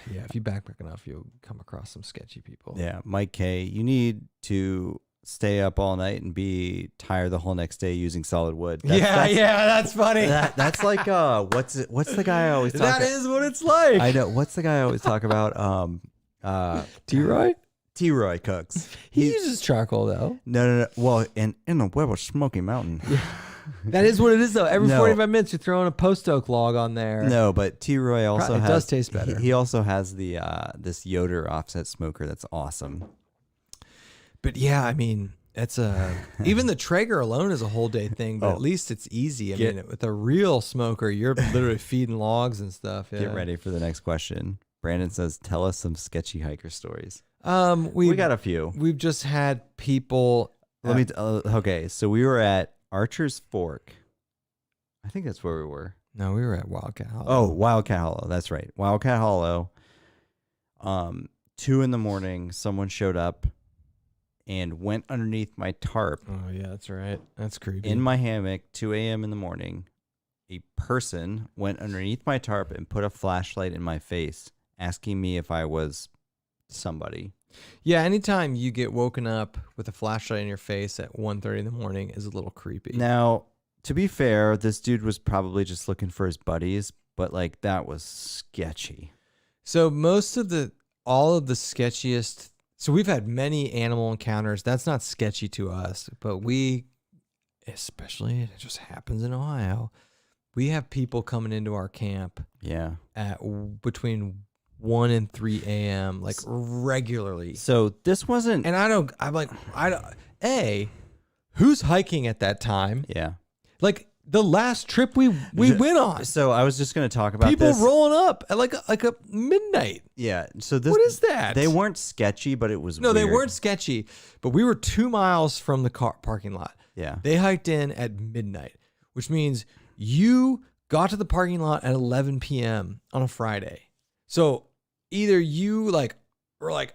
Speaker 1: Yeah, if you backpack enough, you'll come across some sketchy people.
Speaker 2: Yeah, Mike K, you need to stay up all night and be tired the whole next day using solid wood.
Speaker 1: That's funny.
Speaker 2: That's like what's the guy I always talk about?
Speaker 1: That is what it's like.
Speaker 2: I know. What's the guy I always talk about?
Speaker 1: T-Roy?
Speaker 2: T-Roy Cooks.
Speaker 1: He uses charcoal though.
Speaker 2: No. Well, in the Weber Smoky Mountain.
Speaker 1: Yeah. That is what it is, though. Every 45 minutes, you're throwing a post oak log on there.
Speaker 2: No, but T-Roy also
Speaker 1: it does taste better.
Speaker 2: He also has the this Yoder offset smoker that's awesome.
Speaker 1: But yeah, I mean, That's even the Traeger alone is a whole day thing, but at least it's easy. I mean, with a real smoker, you're literally feeding logs and stuff. Yeah.
Speaker 2: Get ready for the next question. Brandon says, "Tell us some sketchy hiker stories."
Speaker 1: We
Speaker 2: got a few.
Speaker 1: We've just had people.
Speaker 2: Okay, so we were at Archer's Fork. I think that's where we were.
Speaker 1: No, we were at Wildcat Hollow.
Speaker 2: Oh, Wildcat Hollow. That's right. Wildcat Hollow. 2 a.m, someone showed up and went underneath my tarp.
Speaker 1: Oh, yeah, that's right. That's creepy.
Speaker 2: In my hammock, 2 a.m. in the morning, a person went underneath my tarp and put a flashlight in my face, asking me if I was somebody.
Speaker 1: Yeah, anytime you get woken up with a flashlight in your face at 1:30 in the morning is a little creepy.
Speaker 2: Now, to be fair, this dude was probably just looking for his buddies, but like that was sketchy.
Speaker 1: So all of the sketchiest. So we've had many animal encounters. That's not sketchy to us, but especially it just happens in Ohio. We have people coming into our camp.
Speaker 2: Yeah.
Speaker 1: At between 1 and 3 a.m. like regularly.
Speaker 2: So this wasn't.
Speaker 1: And I'm like, who's hiking at that time?
Speaker 2: Yeah.
Speaker 1: Like the last trip we went on.
Speaker 2: So I was just going to talk about
Speaker 1: people
Speaker 2: this.
Speaker 1: rolling up at like a midnight.
Speaker 2: Yeah. So
Speaker 1: what is that?
Speaker 2: They weren't sketchy, but it was
Speaker 1: no,
Speaker 2: weird.
Speaker 1: they weren't sketchy. But we were 2 miles from the parking lot.
Speaker 2: Yeah.
Speaker 1: They hiked in at midnight, which means you got to the parking lot at 11 p.m. on a Friday. So either you were like,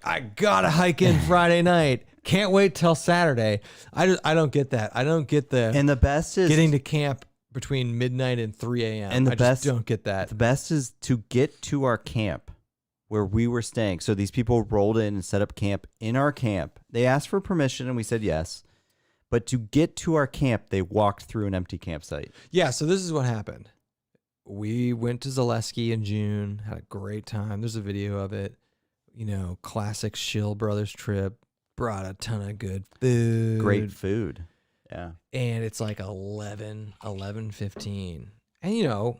Speaker 1: I gotta hike in Friday night. Can't wait till Saturday. I don't get that. I don't get
Speaker 2: And the best is
Speaker 1: getting to camp between midnight and 3 a.m.
Speaker 2: And
Speaker 1: just don't get that.
Speaker 2: The best is to get to our camp where we were staying. So these people rolled in and set up camp in our camp. They asked for permission and we said yes. But to get to our camp, they walked through an empty campsite.
Speaker 1: Yeah, so this is what happened. We went to Zaleski in June, had a great time. There's a video of it. You know, classic Shill Brothers trip. Brought a ton of good food.
Speaker 2: Great food. Yeah.
Speaker 1: And it's like 11:15. And, you know,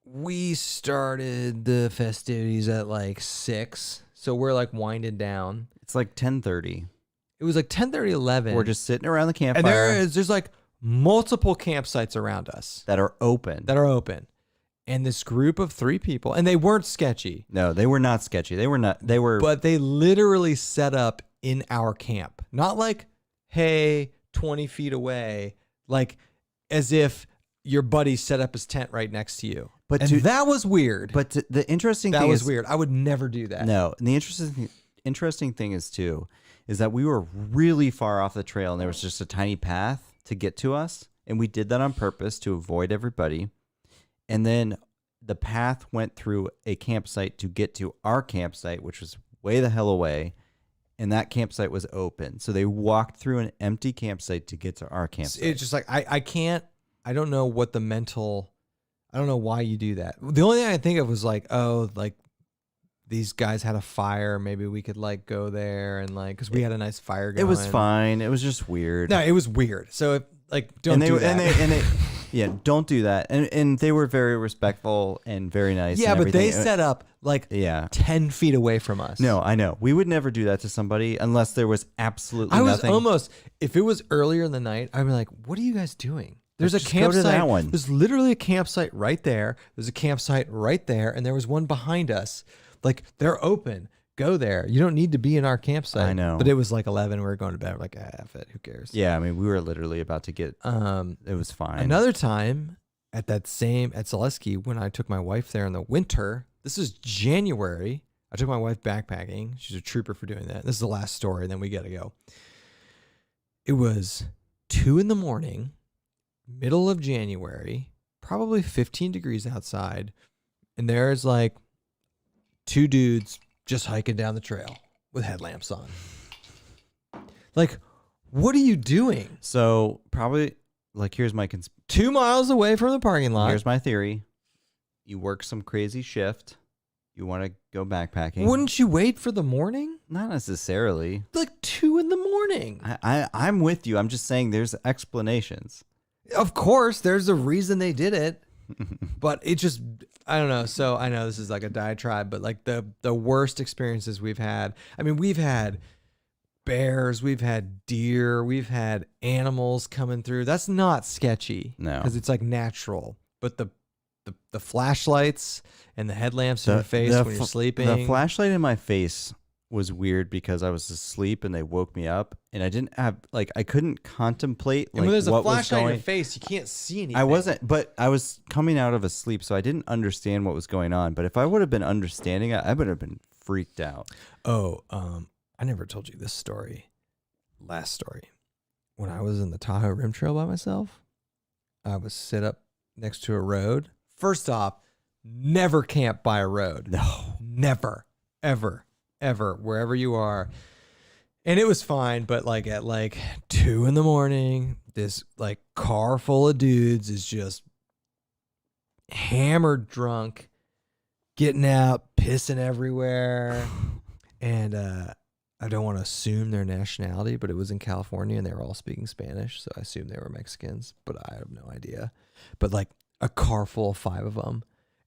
Speaker 1: we started the festivities at like 6. So we're like winding down.
Speaker 2: It's like 10:30.
Speaker 1: It was like 10:30, 11.
Speaker 2: We're just sitting around the campfire.
Speaker 1: And there's like multiple campsites around us.
Speaker 2: That are open.
Speaker 1: And this group of 3 people, and they weren't sketchy.
Speaker 2: No, they were not sketchy.
Speaker 1: But they literally set up in our camp. Not like, hey, 20 feet away, like as if your buddy set up his tent right next to you. That was weird.
Speaker 2: But the interesting thing
Speaker 1: that was weird. I would never do that.
Speaker 2: No, and the interesting thing is that we were really far off the trail and there was just a tiny path to get to us. And we did that on purpose to avoid everybody. And then the path went through a campsite to get to our campsite, which was way the hell away. And that campsite was open. So they walked through an empty campsite to get to our campsite.
Speaker 1: It's just like, I don't know what I don't know why you do that. The only thing I think of was like, oh, like these guys had a fire. Maybe we could like go there and like, cause we had a nice fire going.
Speaker 2: It was fine. It was just weird.
Speaker 1: No, it was weird. So don't do that.
Speaker 2: Yeah, don't do that. And they were very respectful and very nice.
Speaker 1: Yeah,
Speaker 2: and
Speaker 1: but they
Speaker 2: everything.
Speaker 1: set up like 10 feet away from us.
Speaker 2: No, I know. We would never do that to somebody unless there was absolutely nothing.
Speaker 1: I was almost, if it was earlier in the night, I'd be like, what are you guys doing? There's a campsite.
Speaker 2: Go to that one.
Speaker 1: There's literally a campsite right there. There's a campsite right there. And there was one behind us. Like, they're open. Go there. You don't need to be in our campsite.
Speaker 2: I know.
Speaker 1: But it was like 11. We were going to bed. We're like, F it. Who cares?
Speaker 2: Yeah, I mean, we were literally about to get, it was fine.
Speaker 1: Another time at Zaleski, when I took my wife there in the winter, this is January. I took my wife backpacking. She's a trooper for doing that. This is the last story. Then we got to go. It was 2 a.m, middle of January, probably 15 degrees outside. And there's like 2 dudes just hiking down the trail with headlamps on. Like, what are you doing?
Speaker 2: So probably like, here's my
Speaker 1: 2 miles away from the parking lot.
Speaker 2: Here's my theory. You work some crazy shift. You want to go backpacking.
Speaker 1: Wouldn't you wait for the morning?
Speaker 2: Not necessarily.
Speaker 1: Like 2 a.m.
Speaker 2: I'm with you. I'm just saying there's explanations.
Speaker 1: Of course, there's a reason they did it. But it just, I don't know. So I know this is like a diatribe, but like the worst experiences we've had. I mean, we've had bears, we've had deer, we've had animals coming through. That's not sketchy.
Speaker 2: No.
Speaker 1: Because it's like natural. But the flashlights and the headlamps in your face when you're sleeping.
Speaker 2: The flashlight in my face was weird because I was asleep and they woke me up and I didn't have I couldn't contemplate
Speaker 1: and when there's a
Speaker 2: what was
Speaker 1: flashlight in
Speaker 2: going.
Speaker 1: your face, you can't see anything.
Speaker 2: I wasn't, but I was coming out of a sleep, so I didn't understand what was going on. But if I would have been understanding it, I would have been freaked out.
Speaker 1: Oh, I never told you this story. Last story. When I was in the Tahoe Rim Trail by myself, I was sit up next to a road. First off, never camp by a road.
Speaker 2: No.
Speaker 1: Never, ever, wherever you are. And it was fine, but at 2 a.m, this car full of dudes is just hammered drunk, getting out, pissing everywhere. And I don't want to assume their nationality, but it was in California and they were all speaking Spanish. So I assumed they were Mexicans, but I have no idea. But a car full of 5 of them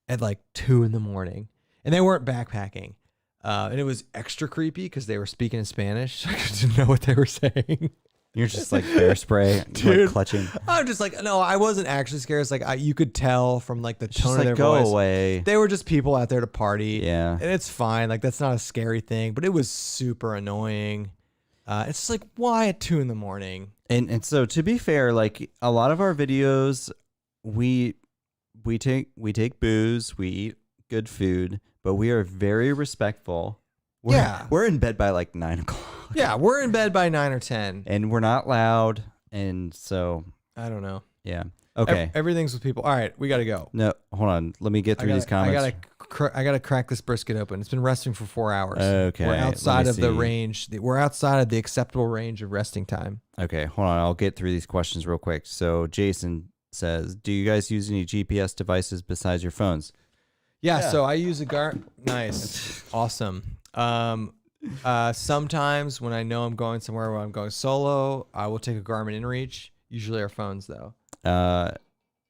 Speaker 1: at 2 a.m. And they weren't backpacking. And it was extra creepy because they were speaking in Spanish. So I didn't know what they were saying.
Speaker 2: You're just bear spray,
Speaker 1: Dude,
Speaker 2: clutching.
Speaker 1: I'm just no, I wasn't actually scared. It's you could tell from the tone
Speaker 2: Just
Speaker 1: of their
Speaker 2: go
Speaker 1: voice.
Speaker 2: away.
Speaker 1: They were just people out there to party.
Speaker 2: Yeah.
Speaker 1: And it's fine. That's not a scary thing, but it was super annoying. It's just why at 2 a.m?
Speaker 2: And so to be fair, a lot of our videos, we take booze, we eat good food, but we are very respectful. We're in bed by 9 o'clock.
Speaker 1: Yeah, we're in bed by 9 or 10.
Speaker 2: And we're not loud, and so
Speaker 1: I don't know.
Speaker 2: yeah. Okay.
Speaker 1: Everything's with people. All right, we got to go.
Speaker 2: No, hold on. Let me get through these comments.
Speaker 1: I gotta crack this brisket open. It's been resting for 4 hours.
Speaker 2: Okay,
Speaker 1: we're
Speaker 2: let
Speaker 1: outside
Speaker 2: me
Speaker 1: of the
Speaker 2: see.
Speaker 1: range. We're outside of the acceptable range of resting time.
Speaker 2: Okay, hold on. I'll get through these questions real quick. So Jason says, do you guys use any GPS devices besides your phones?
Speaker 1: Yeah.
Speaker 2: Yeah.
Speaker 1: So I use a Nice, awesome. Sometimes when I know I'm going somewhere where I'm going solo, I will take a Garmin InReach. Usually our phones though.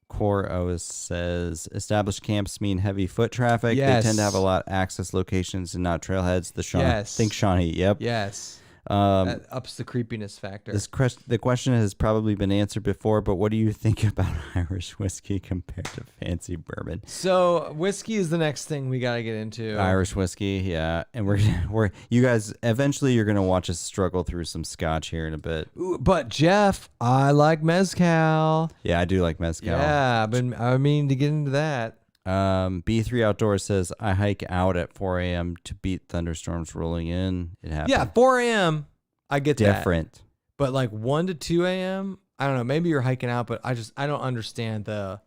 Speaker 2: Core OS says established camps mean heavy foot traffic.
Speaker 1: Yes.
Speaker 2: They tend to have a lot of access locations and not trailheads.
Speaker 1: Yes.
Speaker 2: Think Shawnee. Yep.
Speaker 1: Yes. That ups the creepiness factor.
Speaker 2: The question has probably been answered before, but what do you think about Irish whiskey compared to fancy bourbon?
Speaker 1: So whiskey is the next thing we got to get into.
Speaker 2: Irish whiskey, yeah, and we're you guys eventually you're gonna watch us struggle through some scotch here in a bit.
Speaker 1: Ooh, but Jeff, I like mezcal.
Speaker 2: Yeah, I do like mezcal.
Speaker 1: Yeah, I mean to get into that.
Speaker 2: B3 Outdoors says I hike out at 4 a.m. to beat thunderstorms rolling in. It happens.
Speaker 1: Yeah, 4 a.m. I get that.
Speaker 2: Different.
Speaker 1: But 1 to 2 a.m. I don't know. Maybe you're hiking out, but I don't understand the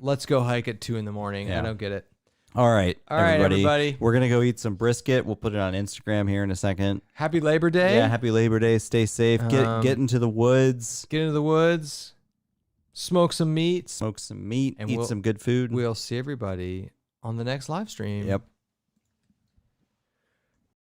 Speaker 1: let's go hike at 2 a.m.
Speaker 2: Yeah.
Speaker 1: I don't get it.
Speaker 2: All right,
Speaker 1: everybody.
Speaker 2: We're gonna go eat some brisket. We'll put it on Instagram here in a second.
Speaker 1: Happy Labor Day.
Speaker 2: Yeah, happy Labor Day. Stay safe. Get into the woods.
Speaker 1: Get into the woods. Smoke some meat.
Speaker 2: Smoke some meat.
Speaker 1: And
Speaker 2: Eat some good food.
Speaker 1: We'll see everybody on the next live stream.
Speaker 2: Yep.